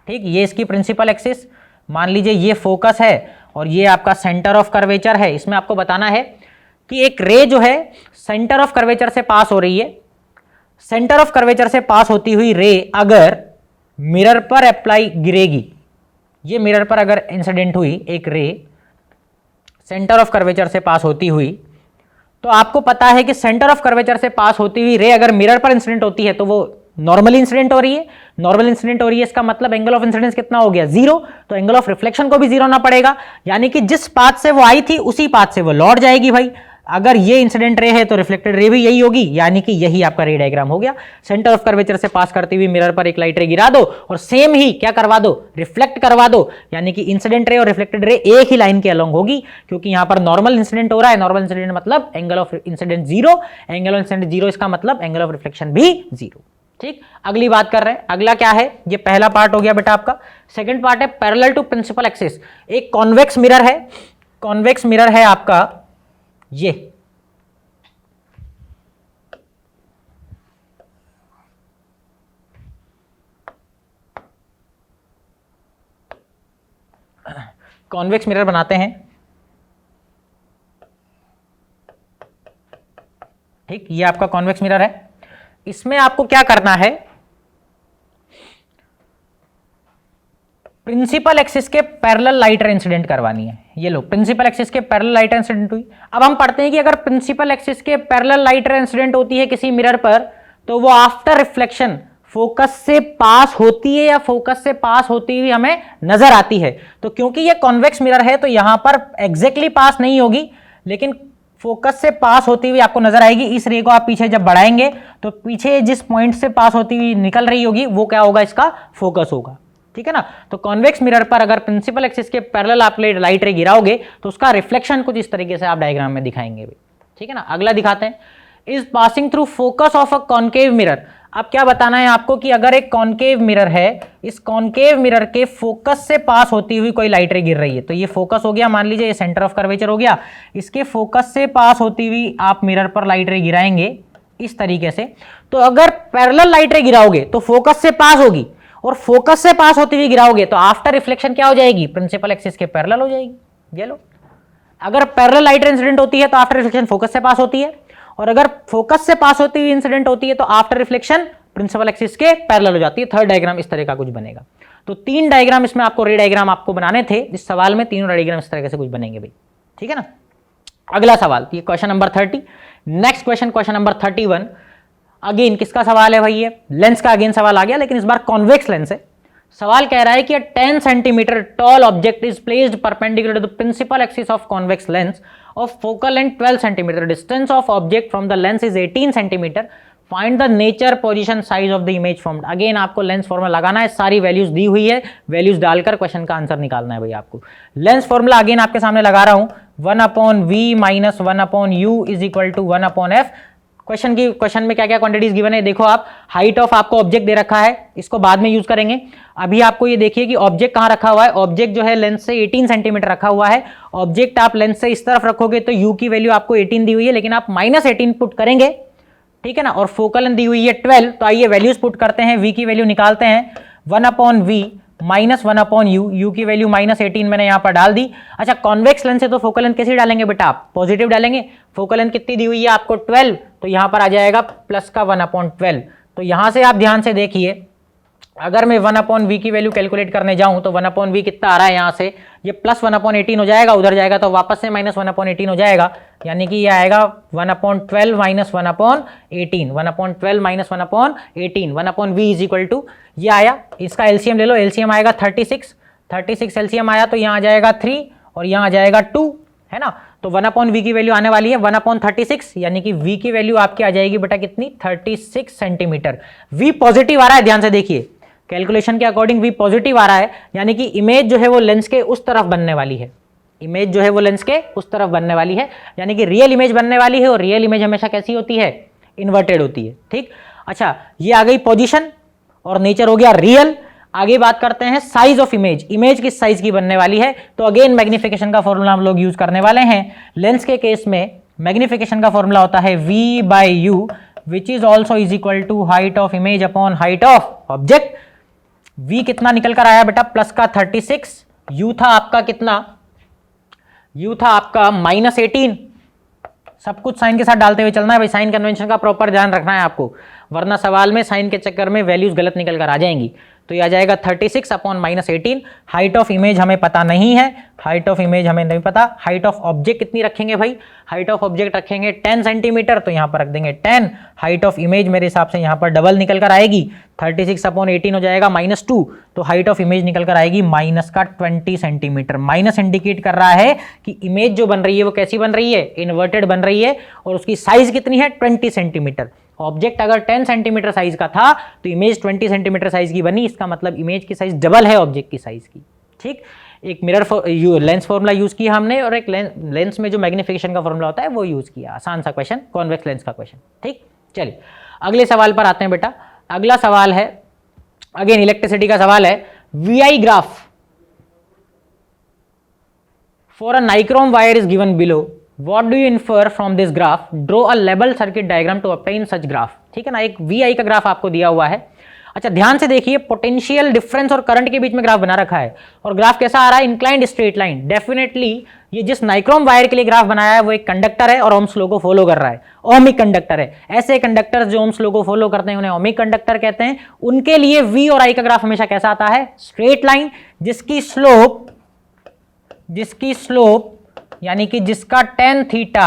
ठीक, ये इसकी प्रिंसिपल एक्सिस, मान लीजिए ये फोकस है और ये आपका सेंटर ऑफ कर्वेचर है। इसमें आपको बताना है कि एक रे जो है सेंटर ऑफ कर्वेचर से पास हो रही है, सेंटर ऑफ कर्वेचर से पास होती हुई रे अगर मिरर पर अप्लाई गिरेगी, ये मिरर पर अगर इंसिडेंट हुई एक रे सेंटर ऑफ कर्वेचर से पास होती हुई, तो आपको पता है कि सेंटर ऑफ कर्वेचर से पास होती हुई रे अगर मिरर पर इंसिडेंट होती है तो वो नॉर्मल इंसिडेंट हो रही है, नॉर्मल इंसिडेंट हो रही है, इसका मतलब एंगल ऑफ इंसिडेंस कितना हो गया, 0। तो एंगल ऑफ रिफ्लेक्शन को भी 0 होना पड़ेगा, यानी कि जिस पाथ से वो आई थी उसी पाथ से वो लौट जाएगी भाई। अगर ये इंसिडेंट रे है तो रिफ्लेक्टेड रे भी यही होगी, यानी कि यही आपका रे डायग्राम हो गया। सेंटर ऑफ कर्वेचर से पास करती हुई मिरर पर एक लाइट रे गिरा दो और सेम ही क्या करवा दो, रिफ्लेक्ट करवा दो, यानी कि इंसिडेंट रे और रिफ्लेक्टेड रे एक ही लाइन के अलोंग होगी, क्योंकि यहां पर नॉर्मल इंसिडेंट हो रहा है। नॉर्मल इंसिडेंट मतलब angle of incident 0, angle of incident 0 इसका मतलब एंगल ऑफ रिफ्लेक्शन भी 0। ठीक, अगली बात कर रहे हैं। अगला क्या है, ये पहला पार्ट हो गया बेटा आपका। सेकंड पार्ट है पैरेलल टू प्रिंसिपल एक्सिस। एक कॉन्वेक्स मिरर है, कॉन्वेक्स मिरर है आपका ये, कॉन्वेक्स मिरर बनाते हैं। ठीक, ये आपका कॉन्वेक्स मिरर है। इसमें आपको क्या करना है, प्रिंसिपल एक्सिस के पैरेलल लाइट रे इंसिडेंट करवानी है। ये लो, प्रिंसिपल एक्सिस के पैरेलल लाइट रे इंसिडेंट हुई। अब हम पढ़ते हैं कि अगर प्रिंसिपल एक्सिस के पैरेलल लाइट रे इंसिडेंट होती है किसी मिरर पर, तो वो आफ्टर रिफ्लेक्शन फोकस से पास होती है या फोकस से पास होती हुई हमें नजर आती है। तो क्योंकि ये कॉन्वेक्स मिरर है तो यहां पर एग्जैक्टली पास नहीं होगी, लेकिन फोकस से पास होती हुई आपको नजर आएगी। इस रे को आप पीछे जब बढ़ाएंगे तो पीछे जिस पॉइंट से पास होती हुई निकल रही होगी वो क्या होगा, इसका फोकस होगा। ठीक है ना। तो कॉन्वेक्स मिरर पर अगर प्रिंसिपल एक्सिस के पैरेलल आप लाइट रे गिराओगे तो उसका रिफ्लेक्शन कुछ इस तरीके से आप डायग्राम में दिखाएंगे। ठीक है ना। अगला दिखाते हैं, is passing through focus of a concave mirror. अब क्या बताना है आपको कि अगर एक कॉन्केव मिरर है, इस कॉन्केव मिरर के फोकस से पास होती हुई कोई लाइट रे गिर रही है, तो ये फोकस हो गया, मान लीजिए ये सेंटर ऑफ कर्वेचर हो गया, इसके फोकस से पास होती हुई आप मिरर पर लाइट रे गिराएंगे इस तरीके से। तो अगर पैरेलल लाइट रे गिराओगे तो फोकस से पास होगी, और फोकस से पास होती हुई गिराओगे तो आफ्टर रिफ्लेक्शन क्या हो जाएगी, प्रिंसिपल एक्सिस के पैरेलल हो जाएगी। ये लो, अगर पैरेलल लाइट रे इंसिडेंट होती है तो आफ्टर रिफ्लेक्शन फोकस से पास होती है, और अगर फोकस से पास होती हुई इंसिडेंट होती है तो आफ्टर रिफ्लेक्शन प्रिंसिपल एक्सिस के पैरेलल हो जाती है। थर्ड डायग्राम इस तरह का कुछ बनेगा। तो 3 डायग्राम इसमें आपको रे डायग्राम आपको बनाने थे इस सवाल में, तीनों डायग्राम इस तरह से कुछ बनेंगे भाई। ठीक है ना। अगला सवाल, ये question number 30। Next question, question number 31। Again किसका सवाल है भाई, ये लेंस का अगेन सवाल आ गया, लेकिन इस बार कॉन्वेक्स लेंस है। सवाल कह रहा है कि 10 centimetre tall object is placed perpendicular to the principal axis of convex lens of focal length 12 centimetre, distance of object from the lens is 18 centimetre, find the nature position size of the image formed. Again आपको लेंस फॉर्मूला लगाना है, सारी वैल्यूज दी हुई है, वैल्यूज डालकर क्वेश्चन का आंसर निकालना है भाई आपको। लेंस फॉर्मूला अगेन आपके सामने लगा रहा हूं, 1/v minus 1/u is equal to 1/f। Question में क्या क्या क्वांटिटीज गिवन है देखो आप। हाइट ऑफ आपको ऑब्जेक्ट दे रखा है, इसको बाद में यूज करेंगे। अभी आपको ये देखिए कि ऑब्जेक्ट कहां रखा हुआ है, ऑब्जेक्ट जो है लेंस से 18 सेंटीमीटर रखा हुआ है। ऑब्जेक्ट आप लेंस से इस तरफ रखोगे तो u की वैल्यू आपको 18 दी हुई है, लेकिन आप -18 पुट करेंगे। ठीक है ना। और फोकल लेंथ दी हुई है 12, तो आइए वैल्यूज पुट करते हैं, v की वैल्यू निकालते हैं। 1/v माइनस 1/u, u की वैल्यू -18 मैंने यहां पर डाल दी। अच्छा, कॉन्वेक्स लेंस है तो फोकल लेंथ कैसे डालेंगे बेटा आप, पॉजिटिव डालेंगे। फोकल लेंथ कितनी दी हुई है आपको 12, तो यहां पर आ जाएगा प्लस का 1/12। तो यहां से आप ध्यान से देखिए, अगर मैं 1/v की वैल्यू कैलकुलेट करने जाऊं तो 1/v कितना आ रहा है, यहां से ये प्लस 1/18 हो जाएगा, उधर जाएगा तो वापस से माइनस 1/18 हो जाएगा, यानी कि ये आएगा 1/12 minus 1/18, 1/12 minus 1/18, 1/v is equal to, ये आया। इसका एलसीएम ले लो, एलसीएम आएगा 36 एलसीएम आया तो यहाँ आ जाएगा 3 और यहाँ आ जाएगा 2, है ना। तो 1/v की वैल्यू आने वाली है 1/36, यानी कि v की वैल्यू आपकी आ जाएगी बेटा कितनी, 36 सेंटीमीटर। v पॉजिटिव आ रहा है, ध्यान से देखिए, कैलकुलेशन के अकॉर्डिंग v पॉजिटिव आ रहा है, यानी कि इमेज जो है वो लेंस के उस तरफ बनने वाली है। इमेज जो है वो लेंस के उस तरफ बनने वाली है, यानी कि रियल इमेज बनने वाली है, और रियल इमेज हमेशा कैसी होती है, इन्वर्टेड होती है। ठीक। अच्छा, ये आ गई पोजीशन और नेचर हो गया रियल। आगे बात करते हैं साइज ऑफ इमेज, इमेज किस साइज की बनने वाली है। तो अगेन मैग्निफिकेशन का फॉर्मूला हम लोग यूज करने वाले हैं। लेंस के केस में मैग्निफिकेशन का फॉर्मूला होता है v/u which is also is equal to height of image upon height of object. v कितना निकल कर आया बेटा, प्लस का 36, u था आपका कितना, u था आपका -18। सब कुछ साइन के साथ डालते हुए चलना है भाई, साइन कन्वेंशन का प्रॉपर ध्यान रखना है आपको, वरना सवाल में साइन के चक्कर में वैल्यूज गलत निकल कर आ जाएंगी। तो ये आ जाएगा 36 upon minus 18। Height of image हमें पता नहीं है, हाइट ऑफ इमेज हमें नहीं पता। हाइट ऑफ ऑब्जेक्ट कितनी रखेंगे भाई, हाइट ऑफ ऑब्जेक्ट रखेंगे 10 सेंटीमीटर, तो यहाँ पर रख देंगे 10। हाइट ऑफ इमेज मेरे हिसाब से यहाँ पर डबल निकल कर आएगी, 36 अपॉन 18 हो जाएगा -2, तो हाइट ऑफ इमेज निकल कर आएगी माइनस का 20 सेंटीमीटर। माइनस इंडिकेट कर रहा है कि इमेज जो बन रही है वो कैसी बन रही है, इन्वर्टेड बन रही है, और उसकी साइज कितनी है 20 सेंटीमीटर। ऑब्जेक्ट अगर 10 सेंटीमीटर साइज का था तो इमेज 20 सेंटीमीटर साइज की बनी, इसका मतलब इमेज की साइज डबल है ऑब्जेक्ट की साइज की। ठीक, एक मिरर लेंस फॉर्मूला यूज किया हमने, और एक लेंस में जो मैग्निफिकेशन का फॉर्मूला होता है वो यूज किया। आसान सा क्वेश्चन, कॉन्वेक्स लेंस का क्वेश्चन। ठीक, चलिए अगले सवाल पर आते हैं बेटा। अगला सवाल है, अगेन इलेक्ट्रिसिटी का सवाल है। VI graph for a nichrome wire is given below, What do you infer from this graph? Draw a level circuit diagram to obtain such graph. ठीक है ना, एक VI का ग्राफ आपको दिया हुआ है। अच्छा ध्यान से देखिए, पोटेंशियल डिफरेंस और करंट के बीच में ग्राफ बना रखा है, और ग्राफ कैसा आ रहा है, इंक्लाइंड स्ट्रेट लाइन। डेफिनेटली ये जिस नाइक्रोम वायर के लिए ग्राफ बनाया है वो एक कंडक्टर है और ओम्स लॉ को फॉलो कर रहा है, ओमिक कंडक्टर है। ऐसे कंडक्टर्स जो ओम्स लॉ को फॉलो करते हैं उन्हें ओमिक कंडक्टर कहते हैं। उनके लिए V और I का ग्राफ हमेशा कैसा आता है, स्ट्रेट लाइन, जिसकी स्लोप यानी कि जिसका tan थीटा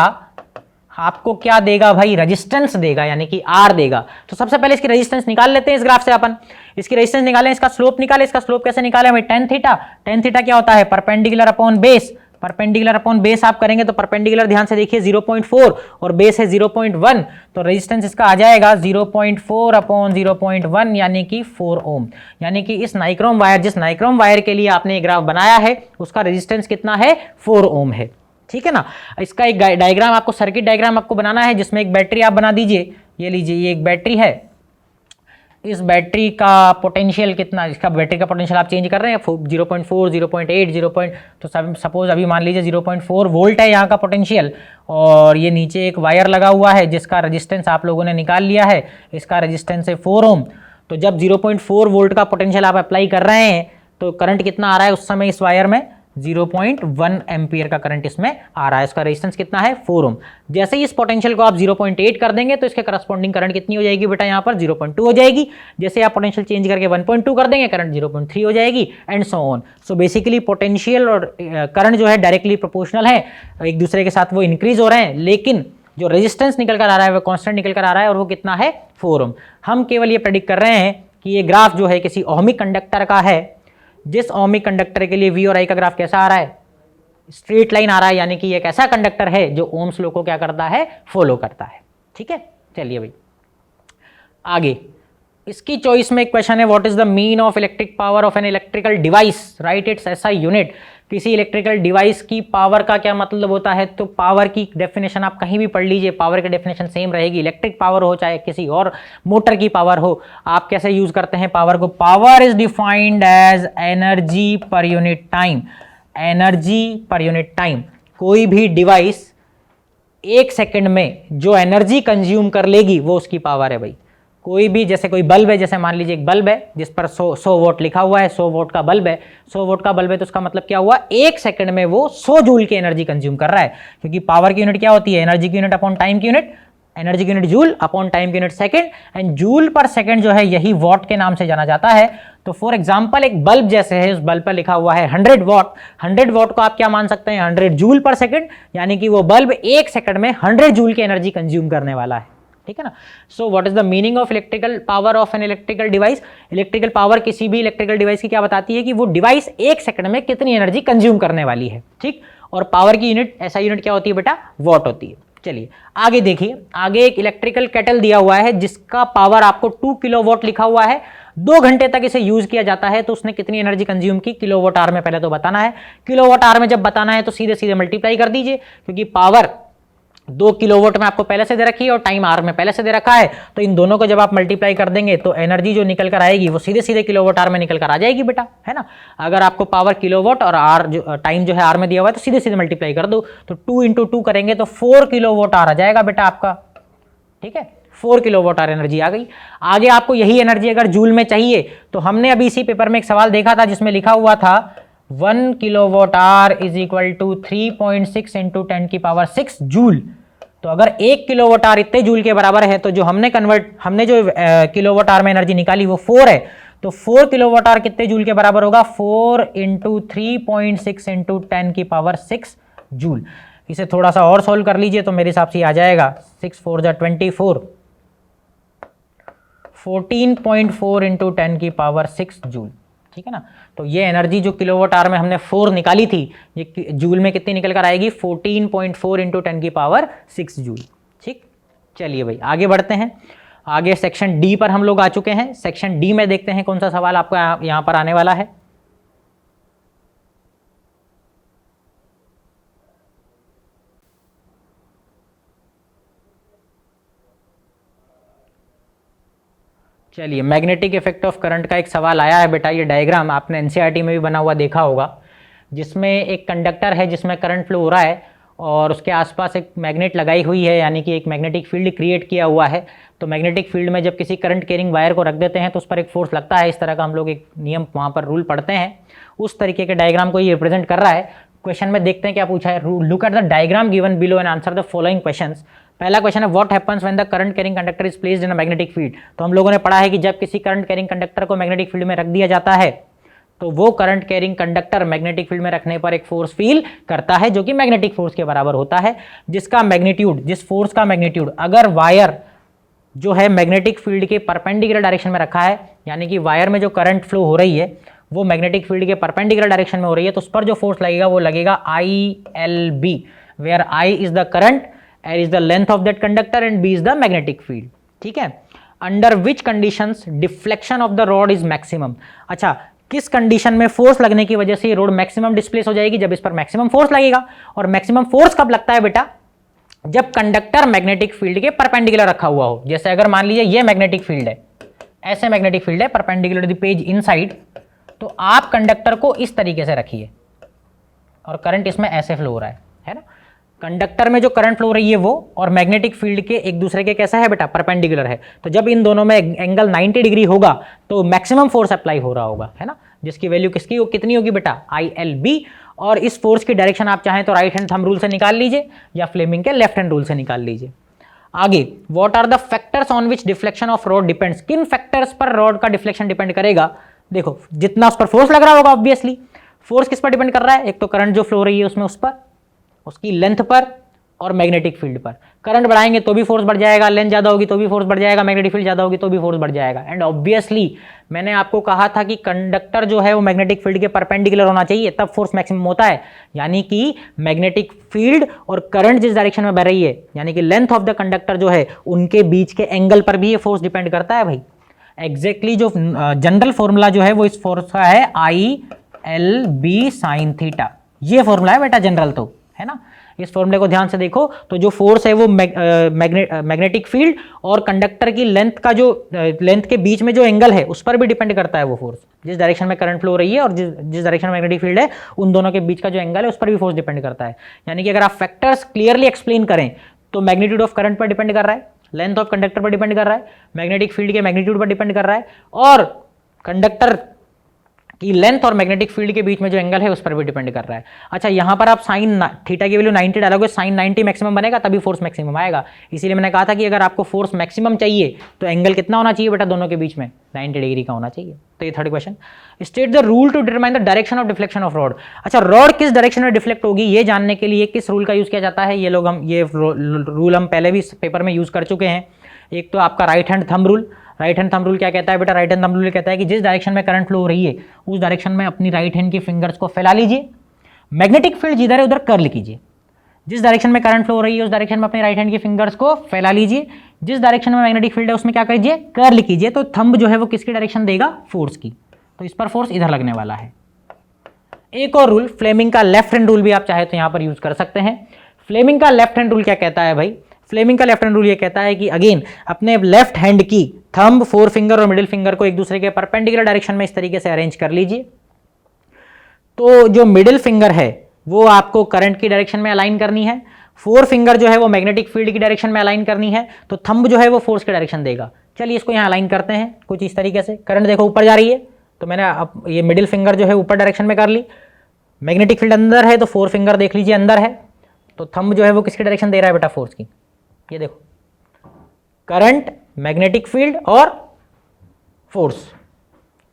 आपको क्या देगा भाई, रेजिस्टेंस देगा, यानी कि R देगा। तो सबसे पहले इसकी रेजिस्टेंस निकाल लेते हैं इस ग्राफ से अपन। इसकी रेजिस्टेंस निकालें, इसका स्लोप निकालें। इसका स्लोप कैसे निकालें भाई, tan थीटा क्या होता है, perpendicular upon base. Perpendicular upon base आप करेंगे तो परपेंडिकुलर ध्यान से देखिए 0.4 और बेस है 0.1, तो रेजिस्टेंस इसका आ जाएगा 0.4 अपॉन 0.1 यानी कि 4 ओम। यानी कि इस नाइक्रोम वायर, जिस नाइक्रोम वायर के लिए आपने ग्राफ बनाया है उसका रेजिस्टेंस कितना है, 4 ओम है। ठीक है ना। इसका एक डायग्राम आपको, सर्किट डायग्राम आपको बनाना है, जिसमें एक बैटरी आप बना दीजिए। ये लीजिए, ये एक बैटरी है, इस बैटरी का पोटेंशियल कितना, इसका बैटरी का पोटेंशियल आप चेंज कर रहे हैं 0.4, 0.8, तो सपोज अभी मान लीजिए 0.4 वोल्ट है यहाँ का पोटेंशियल, और ये नीचे एक वायर लगा हुआ है जिसका रेजिस्टेंस आप लोगों ने निकाल लिया है, इसका रेजिस्टेंस है 4 ओम। तो जब 0.4 वोल्ट का पोटेंशियल आप अप्लाई कर रहे हैं तो करंट कितना आ रहा है उस समय इस वायर में, 0.1 एम्पियर का करंट इसमें आ रहा है। इसका रेजिस्टेंस कितना है, 4 ओम। जैसे ही इस पोटेंशियल को आप 0.8 कर देंगे तो इसके करस्पॉन्डिंग करंट कितनी हो जाएगी बेटा, यहाँ पर 0.2 हो जाएगी। जैसे आप पोटेंशियल चेंज करके 1.2 कर देंगे, करंट 0.3 हो जाएगी, and so on. So basically potential और करंट जो है डायरेक्टली प्रोपोर्शनल है, एक दूसरे के साथ वो इंक्रीज हो रहे हैं, लेकिन जो रेजिस्टेंस निकल कर आ रहा है वो कांस्टेंट निकल कर आ रहा है, और वो कितना है, 4 ओम। हम केवल ये प्रेडिक्ट कर रहे हैं कि ये ग्राफ जो है किसी ओमिक कंडक्टर का है, जिस ओमिक कंडक्टर के लिए V और I का ग्राफ कैसा आ रहा है, स्ट्रेट लाइन आ रहा है, यानी कि एक ऐसा कंडक्टर है जो ओम्स लॉ को क्या करता है, फॉलो करता है। ठीक है, चलिए भाई आगे। इसकी चॉइस में एक क्वेश्चन है, what is the mean of electric power of an electrical device, right it's SI unit. किसी इलेक्ट्रिकल डिवाइस की पावर का क्या मतलब होता है, तो पावर की डेफिनेशन आप कहीं भी पढ़ लीजिए, पावर की डेफिनेशन सेम रहेगी। इलेक्ट्रिक पावर हो चाहे किसी और मोटर की पावर हो, आप कैसे यूज करते हैं पावर को, power is defined as energy per unit time. Energy per unit time, कोई भी डिवाइस 1 सेकंड में जो एनर्जी कंज्यूम कर लेगी वो उसकी पावर है भाई। कोई भी, जैसे कोई बल्ब है, जैसे मान लीजिए एक बल्ब है जिस पर 100 वोट लिखा हुआ है, 100 वोट का बल्ब है, 100 वोट का बल्ब है, तो उसका मतलब क्या हुआ, 1 सेकंड में वो 100 जूल की एनर्जी कंज्यूम कर रहा है। क्योंकि पावर की यूनिट क्या होती है, एनर्जी की यूनिट अपॉन टाइम की यूनिट, एनर्जी की यूनिट जूल अपॉन टाइम की यूनिट सेकंड, एंड जूल पर सेकंड जो है यही वॉट के नाम से जाना जाता है। तो फॉर एग्जांपल एक बल्ब जैसे है, उस बल्ब पर लिखा हुआ है 100 वॉट, 100 वॉट को आप क्या मान सकते हैं, 100 जूल पर सेकंड, यानी कि वो बल्ब 1 सेकंड में 100 जूल की एनर्जी कंज्यूम करने वाला है। ठीक है ना। So what is the meaning of electrical power of an electrical device. Electrical power किसी भी इलेक्ट्रिकल डिवाइस की क्या बताती है कि वो डिवाइस 1 सेकंड में कितनी एनर्जी कंज्यूम करने वाली है। ठीक, और पावर की यूनिट, ऐसा यूनिट क्या होती है बेटा, वॉट होती है। चलिए आगे देखिए, आगे एक इलेक्ट्रिकल केटल दिया हुआ है जिसका पावर आपको 2 किलोवाट लिखा हुआ है, 2 घंटे तक इसे यूज किया जाता है, तो उसने कितनी एनर्जी कंज्यूम की, किलोवाट आवर में पहले तो बताना है। किलोवाट आवर में जब बताना है तो सीधे सीधे मल्टीप्लाई कर दीजिए, क्योंकि पावर 2 किलोवाट में आपको पहले से दे रखी है और टाइम आवर में पहले से दे रखा है, तो इन दोनों को जब आप मल्टीप्लाई कर देंगे तो एनर्जी जो निकल कर आएगी वो सीधे सीधे किलोवाट आवर में निकल कर आ जाएगी बेटा, है ना। अगर आपको पावर किलोवाट और आर जो टाइम जो है आर में दिया हुआ है तो सीधे सीधे मल्टीप्लाई कर दो, तो 2 × 2 करेंगे तो 4 किलोवाट आवर आ जाएगा बेटा आपका। ठीक है, 4 किलोवाट आवर एनर्जी आ गई। आगे आपको यही एनर्जी अगर जूल में चाहिए तो हमने अभी इसी पेपर में एक सवाल देखा था जिसमें लिखा हुआ था 1 kilowatt hour is equal to 3.6 × 10⁶ joule. तो अगर 1 किलोवाट आवर इतने जूल के बराबर है तो जो हमने जो किलोवाट आवर में एनर्जी निकाली वो 4 है, तो 4 किलोवाट आवर कितने जूल के बराबर होगा? 4 इंटू 3.6 इंटू 10⁻6 जूल। इसे थोड़ा सा और सॉल्व कर लीजिए तो मेरे हिसाब से आ जाएगा 6 4 जा 24, 14.4 इंटू 10⁻6 जूल। ठीक है ना। तो ये एनर्जी जो किलोवाट आवर में हमने 4 निकाली थी, ये जूल में कितनी निकल कर आएगी? 14.4 इंटू 10⁻6 जूल। ठीक, चलिए भाई आगे बढ़ते हैं। आगे सेक्शन डी पर हम लोग आ चुके हैं। सेक्शन डी में देखते हैं कौन सा सवाल आपका यहां पर आने वाला है। चलिए, मैग्नेटिक इफेक्ट ऑफ करंट का एक सवाल आया है बेटा। ये डायग्राम आपने एनसीईआरटी में भी बना हुआ देखा होगा, जिसमें एक कंडक्टर है जिसमें करंट फ्लो हो रहा है और उसके आसपास एक मैग्नेट लगाई हुई है, यानी कि एक मैग्नेटिक फील्ड क्रिएट किया हुआ है। तो मैग्नेटिक फील्ड में जब किसी करंट कैरिंग वायर को रख देते हैं तो उस पर एक फोर्स लगता है। इस तरह का हम लोग एक नियम वहाँ पर रूल पढ़ते हैं। उस तरीके के डायग्राम को ये रिप्रेजेंट कर रहा है। क्वेश्चन में देखते हैं क्या पूछा है। Look at the diagram given below and answer the following questions. पहला क्वेश्चन है what happens when the current carrying conductor is placed in a magnetic field. तो हम लोगों ने पढ़ा है कि जब किसी करंट कैरिंग कंडक्टर को मैग्नेटिक फील्ड में रख दिया जाता है तो वो current carrying conductor magnetic field में रखने पर एक फोर्स फील करता है जो कि मैग्नेटिक फोर्स के बराबर होता है, जिसका मैग्नीट्यूड, जिस फोर्स का मैग्नीट्यूड अगर वायर जो है मैग्नेटिक फील्ड के परपेंडिकुलर डायरेक्शन में रखा है, यानी कि वायर में जो करंट फ्लो हो रही है वो मैग्नेटिक फील्ड के परपेंडिकुलर डायरेक्शन में हो रही है, तो उस पर जो फोर्स लगेगा वो लगेगा ILB, where I is the current, L is the length of that conductor and B is the magnetic field. ठीक है। Under which conditions deflection of the rod is maximum. अच्छा, किस कंडीशन में फोर्स लगने की वजह से ये रोड मैक्सिमम डिस्प्लेस हो जाएगी? जब इस पर मैक्सिमम फोर्स लगेगा। और मैक्सिमम फोर्स कब लगता है बेटा? जब कंडक्टर मैग्नेटिक फील्ड के परपेंडिकुलर रखा हुआ हो। जैसे अगर मान लीजिए ये मैग्नेटिक फील्ड है, ऐसे मैग्नेटिक फील्ड है perpendicular to the page inside, तो आप कंडक्टर को इस तरीके से रखिए और करंट इसमें ऐसे फ्लो हो रहा है ना। कंडक्टर में जो करंट फ्लो हो रही है वो और मैग्नेटिक फील्ड के एक दूसरे के कैसा है बेटा? परपेंडिकुलर है। तो जब इन दोनों में एंगल 90 डिग्री होगा तो मैक्सिमम फोर्स अप्लाई हो रहा होगा, है ना, जिसकी वैल्यू किसकी हो, कितनी होगी बेटा? ILB। और इस फोर्स की डायरेक्शन आप चाहें तो राइट हैंड थंब रूल से निकाल लीजिए या फ्लेमिंग के लेफ्ट हैंड रूल से निकाल लीजिए। आगे, what are the factors on which deflection of rod depends. किन फैक्टर्स पर रॉड का डिफ्लेक्शन डिपेंड करेगा? देखो, जितना उस पर फोर्स लग रहा होगा, ऑब्वियसली फोर्स किस पर डिपेंड कर रहा है? एक तो करंट जो फ्लो हो रही है उसमें, उस पर, उसकी लेंथ पर और मैग्नेटिक फील्ड पर। करंट बढ़ाएंगे तो भी फोर्स बढ़ जाएगा, लेंथ ज्यादा होगी तो भी फोर्स बढ़ जाएगा, मैग्नेटिक फील्ड ज्यादा होगी तो भी फोर्स बढ़ जाएगा। एंड ऑब्वियसली मैंने आपको कहा था कि कंडक्टर जो है वो मैग्नेटिक फील्ड के परपेंडिकुलर होना चाहिए, तब फोर्स मैक्सिमम होता है। यानी कि मैग्नेटिक फील्ड और करंट जिस डायरेक्शन में बह रही है, यानी कि लेंथ ऑफ द कंडक्टर जो है, उनके बीच के एंगल पर भी ये फोर्स डिपेंड करता है भाई। एग्जैक्टली जो जनरल फॉर्मूला जो है वो इस फोर्स का है ILB sin थीटा। ये फॉर्मूला है बेटा जनरल, तो है ना। इस फॉर्मूले को ध्यान से देखो तो जो फोर्स है वो मैग्नेटिक फील्ड और कंडक्टर की लेंथ का जो लेंथ के बीच में जो एंगल है उस पर भी डिपेंड करता है। वो फोर्स जिस डायरेक्शन में करंट फ्लो हो रही है और जिस डायरेक्शन में मैग्नेटिक फील्ड है, उन दोनों के बीच का जो एंगल है उस पर भी फोर्स डिपेंड करता है। यानी कि अगर आप फैक्टर्स क्लियरली एक्सप्लेन करें तो मैग्नीट्यूड ऑफ करंट पर डिपेंड कर रहा है, लेंथ ऑफ कंडक्टर पर डिपेंड कर रहा है, मैग्नेटिक फील्ड के मैग्नीट्यूड पर डिपेंड कर रहा है, और कंडक्टर की लेंथ और मैग्नेटिक फील्ड के बीच में जो एंगल है उस पर भी डिपेंड कर रहा है। अच्छा, यहां पर आप साइन थीटा की वैल्यू 90 डालोगे, साइन 90 मैक्सिमम बनेगा, तभी फोर्स मैक्सिमम आएगा। इसीलिए मैंने कहा था कि अगर आपको फोर्स मैक्सिमम चाहिए तो एंगल कितना होना चाहिए बेटा? दोनों के बीच में 90 डिग्री का होना चाहिए। तो ये third question, state the rule to determine the direction of deflection of rod. अच्छा, रॉड किस डायरेक्शन में डिफ्लेक्ट होगी ये जानने के लिए किस रूल का यूज किया जाता है? ये रूल हम पहले भी पेपर में यूज कर चुके हैं। एक तो आपका right hand thumb rule. Right hand thumb rule क्या कहता है बेटा? राइट हैंड थंब रूल कहता है कि जिस डायरेक्शन में करंट फ्लो हो रही है उस डायरेक्शन में अपनी राइट हैंड की फिंगर्स को फैला लीजिए, मैग्नेटिक फील्ड जिधर है उधर कर्ल कीजिए। जिस डायरेक्शन में करंट फ्लो हो रही है उस डायरेक्शन में अपनी राइट हैंड की फिंगर्स को फैला लीजिए, जिस डायरेक्शन में मैग्नेटिक फील्ड है उसमें क्या कीजिए? कर्ल कीजिए। तो थंब जो है वो किसकी डायरेक्शन देगा? फोर्स की। तो इस पर फोर्स इधर लगने वाला है। एक और रूल, फ्लेमिंग का लेफ्ट हैंड रूल भी आप चाहे तो यहां पर यूज कर सकते हैं। फ्लेमिंग का लेफ्ट हैंड रूल क्या कहता है भाई? फ्लेमिंग का लेफ्ट हैंड रूल ये कहता है कि अगेन अपने लेफ्ट हैंड की थंब, फोर फिंगर और मिडिल फिंगर को एक दूसरे के परपेंडिकुलर डायरेक्शन में इस तरीके से अरेंज कर लीजिए। तो जो मिडिल फिंगर है वो आपको करंट की डायरेक्शन में अलाइन करनी है, फोर फिंगर जो है वो मैग्नेटिक फील्ड की डायरेक्शन में अलाइन करनी है, तो थंब जो है वो फोर्स की डायरेक्शन देगा। चलिए इसको यहाँ अलाइन करते हैं कुछ इस तरीके से। करंट देखो ऊपर जा रही है तो मैंने अब ये मिडिल फिंगर जो है ऊपर डायरेक्शन में कर ली, मैग्नेटिक फील्ड अंदर है तो फोर फिंगर देख लीजिए अंदर है, तो थंब जो है वो किसकी डायरेक्शन दे रहा है बेटा? फोर्स की। ये देखो, करंट, मैग्नेटिक फील्ड और फोर्स,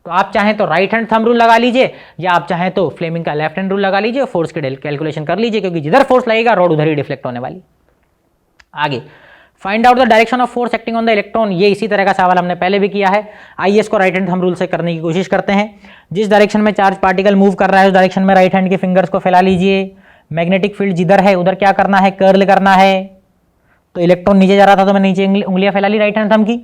तो आप चाहें तो राइट हैंड थंब रूल लगा लीजिए, या आप चाहें तो फ्लेमिंग का लेफ्ट हैंड रूल लगा लीजिए, फोर्स की कैलकुलेशन कर लीजिए, क्योंकि जिधर फोर्स लगेगा रॉड उधर ही डिफ्लेक्ट होने वाली। आगे, find out the direction of force acting on the electron. ये इसी तरह का सवाल हमने पहले भी किया है। आइए इसको राइट हैंड थंब रूल से करने की कोशिश करते हैं। जिस डायरेक्शन में चार्ज पार्टिकल मूव कर रहा है उस डायरेक्शन में राइट हैंड के फिंगर्स को फैला लीजिए। मैग्नेटिक फील्ड जिधर है उधर क्या करना है, कर्ल करना है। तो इलेक्ट्रॉन नीचे जा रहा था तो मैं नीचे उंगलियां फैला ली राइट हैंड थंब की।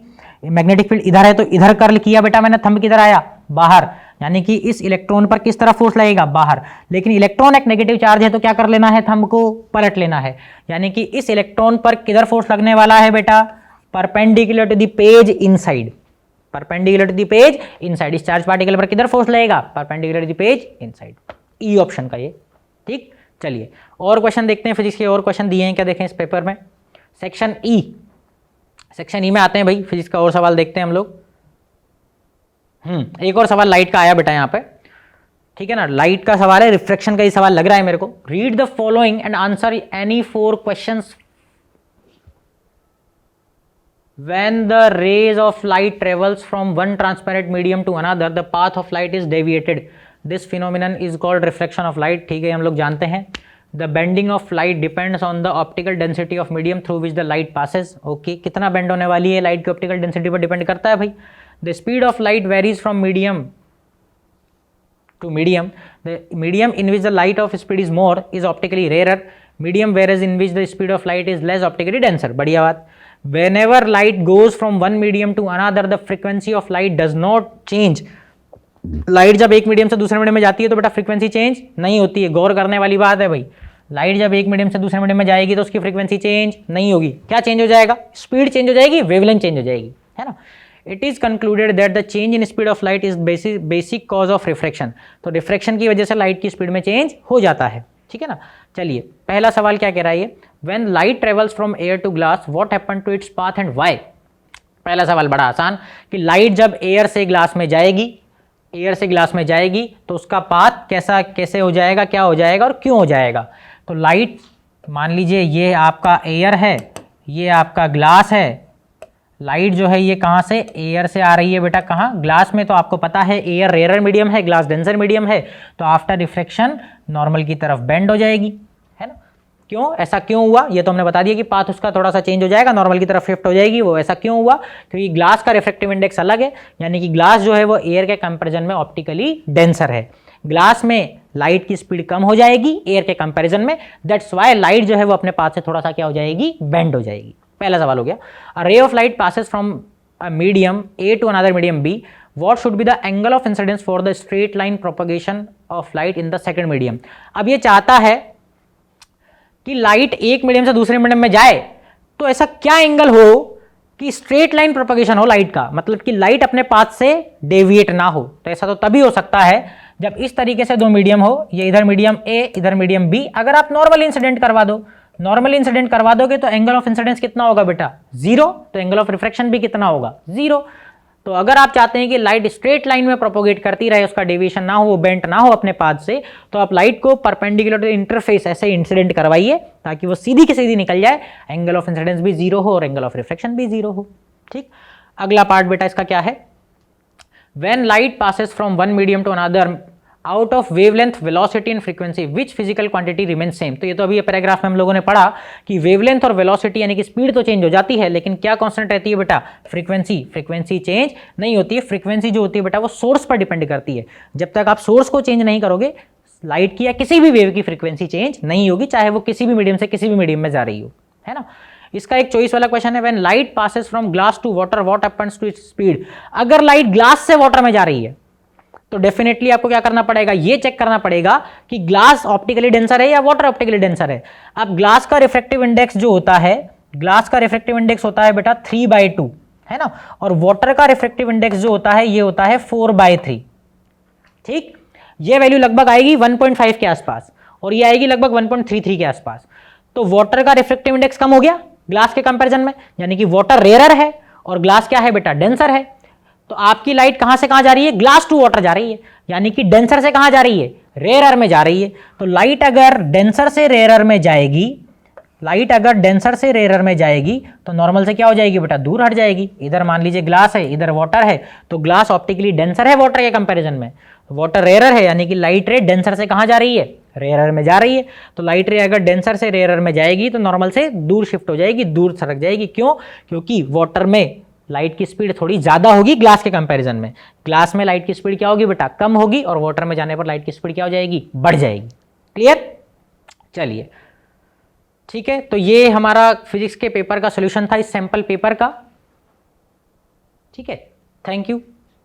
मैग्नेटिक फील्ड इधर है तो इधर कर्ल किया बेटा मैंने, थंब किधर आया, बाहर, यानी कि इस इलेक्ट्रॉन पर किस तरफ फोर्स लगेगा, बाहर। लेकिन इलेक्ट्रॉन एक नेगेटिव चार्ज है तो क्या कर लेना है, थंब को पलट लेना है, यानी कि इस इलेक्ट्रॉन पर किधर फोर्स लगने वाला है बेटा, perpendicular to the page inside, perpendicular to the page inside. इस चार्ज पार्टिकल पर किधर फोर्स लगेगा, perpendicular to the page inside. E option का ये, ठीक। चलिए और क्वेश्चन देखते हैं, फिजिक्स के और क्वेश्चन दिए हैं क्या, देखें इस पेपर में। सेक्शन ई, सेक्शन ई में आते हैं भाई, फिजिक्स का और सवाल देखते हैं हम लोग। एक और सवाल लाइट का आया बेटा यहाँ पे, ठीक है ना, लाइट का सवाल है, रिफ्रैक्शन का ही सवाल लग रहा है मेरे को। Read the following and answer any 4 questions. When the rays of light travels from one transparent medium to another, the path of light is deviated. This phenomenon is called reflection of light. ठीक है, हम लोग जानते हैं। The bending of light depends on the optical density of medium through which the light passes. Okay, कितना बेंड होने वाली है, लाइट की ऑप्टिकल डेंसिटी पर डिपेंड करता है भाई। The speed of light varies from medium to medium. The medium in which the light of speed is more is optically rarer. Medium whereas in which the speed of light is less optically denser. बढ़िया बात। Whenever light goes from one medium to another, the frequency of light does not change. Light जब एक मीडियम से दूसरे मीडियम में जाती है तो बेटा फ्रीक्वेंसी चेंज नहीं होती है। गौर करने वाली बात है भाई, लाइट जब एक मीडियम से दूसरे मीडियम में जाएगी तो उसकी फ्रीक्वेंसी चेंज नहीं होगी। क्या चेंज हो जाएगा, स्पीड चेंज हो जाएगी, वेवलेंथ चेंज हो जाएगी, है ना। It is concluded that the change in speed of light is basic cause of refraction. तो रिफ्रैक्शन की वजह से लाइट की स्पीड में चेंज हो जाता है, ठीक है ना। चलिए पहला सवाल क्या कह रहा है ये, when light travels from air to glass what happen to its path and why. पहला सवाल बड़ा आसान, कि लाइट जब एयर से ग्लास में जाएगी, एयर से ग्लास में जाएगी तो उसका पाथ कैसे हो जाएगा, क्या हो जाएगा और क्यों हो जाएगा। तो लाइट, मान लीजिए ये आपका एयर है, ये आपका ग्लास है। लाइट जो है ये कहाँ से, एयर से आ रही है बेटा, कहाँ, ग्लास में। तो आपको पता है एयर रेयर मीडियम है, ग्लास डेंसर मीडियम है, तो आफ्टर रिफ्लेक्शन नॉर्मल की तरफ बेंड हो जाएगी, है ना। क्यों, ऐसा क्यों हुआ, ये तो हमने बता दिया कि पाथ उसका थोड़ा सा चेंज हो जाएगा, नॉर्मल की तरफ शिफ्ट हो जाएगी। वो ऐसा क्यों हुआ, क्योंकि ग्लास का रिफ्रैक्टिव इंडेक्स अलग है, यानी कि ग्लास जो है वो एयर के कंपैरिजन में ऑप्टिकली डेंसर है। ग्लास में लाइट की स्पीड कम हो जाएगी एयर के कंपैरिजन में, दैट्स व्हाई लाइट जो है वो अपने पाथ से थोड़ा सा क्या हो जाएगी, बेंड हो जाएगी। पहला सवाल हो गया। A ray of light passes from a medium A to another medium B, what should be the angle of incidence for the straight line propagation of light in the second medium. अब ये चाहता है कि लाइट एक मीडियम से दूसरे मीडियम में जाए, तो ऐसा क्या एंगल हो कि स्ट्रेट लाइन प्रोपगेशन हो लाइट का, मतलब कि लाइट अपने पाथ से डेविएट ना हो। तो ऐसा तो तभी हो सकता है जब इस तरीके से दो मीडियम हो, ये इधर मीडियम ए इधर मीडियम बी। अगर आप नॉर्मल इंसिडेंट करवा दो, नॉर्मल इंसिडेंट करवा दोगे तो एंगल ऑफ इंसिडेंस कितना होगा बेटा, 0। तो एंगल ऑफ रिफ्रैक्शन भी कितना होगा, 0। तो अगर आप चाहते हैं कि लाइट स्ट्रेट लाइन में प्रोपोगेट करती रहे, उसका डेविएशन ना हो, बेंट ना हो अपने पाथ से, तो आप लाइट को परपेंडिकुलर टू इंटरफेस ऐसे इंसिडेंट करवाइए ताकि वो सीधी की सीधी निकल जाए, एंगल ऑफ इंसिडेंस भी 0 हो और एंगल ऑफ रिफ्रैक्शन भी 0 हो, ठीक। अगला पार्ट बेटा इसका क्या है, when light passes from one medium to another out of wavelength, velocity and frequency which physical quantity remain same. तो ये तो अभी पैराग्राफ में हम लोगों ने पढ़ा कि वेवलेंथ और वेलोसिटी यानी कि स्पीड तो चेंज हो जाती है, लेकिन क्या कांस्टेंट रहती है बेटा, फ्रीक्वेंसी। फ्रीक्वेंसी चेंज नहीं होती है। फ्रीक्वेंसी जो होती है बेटा वो सोर्स पर डिपेंड करती है। जब तक आप सोर्स को चेंज नहीं करोगे, लाइट की या किसी भी वेव की फ्रीक्वेंसी चेंज नहीं होगी, चाहे वो किसी भी मीडियम से किसी भी मीडियम में जा रही हो, है ना। इसका एक चॉइस वाला क्वेश्चन है, when light passes from glass to water what happens to its speed. अगर लाइट ग्लास से वाटर में जा रही है तो डेफिनेटली आपको क्या करना पड़ेगा, ये चेक करना पड़ेगा कि ग्लास ऑप्टिकली डेंसर है या वाटर ऑप्टिकली डेंसर है। अब ग्लास का रिफ्रैक्टिव इंडेक्स जो होता है, ग्लास का रिफ्रैक्टिव इंडेक्स होता है बेटा 3/2, है ना। और वाटर का रिफ्रैक्टिव इंडेक्स जो होता है ये होता है 4/3, ठीक। ये वैल्यू लगभग आएगी 1.5 के आसपास और ये आएगी लगभग 1.33 के आसपास। तो वाटर का रिफ्रैक्टिव इंडेक्स कम हो गया ग्लास के कंपैरिजन में, यानी कि वाटर रेयर है और ग्लास क्या है बेटा, डेंसर है। तो आपकी लाइट कहां से कहां जा रही है, ग्लास टू वाटर जा रही है, यानी कि डेंसर से कहां जा रही है, रेयरर में जा रही है। तो लाइट अगर डेंसर से रेयरर में जाएगी लाइट अगर डेंसर से रेयर में जाएगी तो नॉर्मल से क्या हो जाएगी बेटा, दूर हट जाएगी। इधर मान लीजिए ग्लास है, इधर वाटर है, तो ग्लास ऑप्टिकली डेंसर है वाटर के कंपैरिजन में, वाटर रेयर है, यानी कि लाइट रे डेंसर से कहाँ जा रही है, रेयर में जा रही है। तो लाइट रे अगर डेंसर से रेयर में जाएगी तो नॉर्मल से दूर शिफ्ट हो जाएगी, दूर सरक जाएगी। क्यों? क्योंकि वाटर में लाइट की स्पीड थोड़ी ज़्यादा होगी ग्लास के कंपैरिजन में। ग्लास में लाइट की स्पीड क्या होगी बेटा, कम होगी, और वाटर में जाने पर लाइट की स्पीड क्या हो जाएगी, बढ़ जाएगी। क्लियर? चलिए ठीक है, तो ये हमारा फिजिक्स के पेपर का सॉल्यूशन था, इस सैंपल पेपर का। ठीक है, थैंक यू।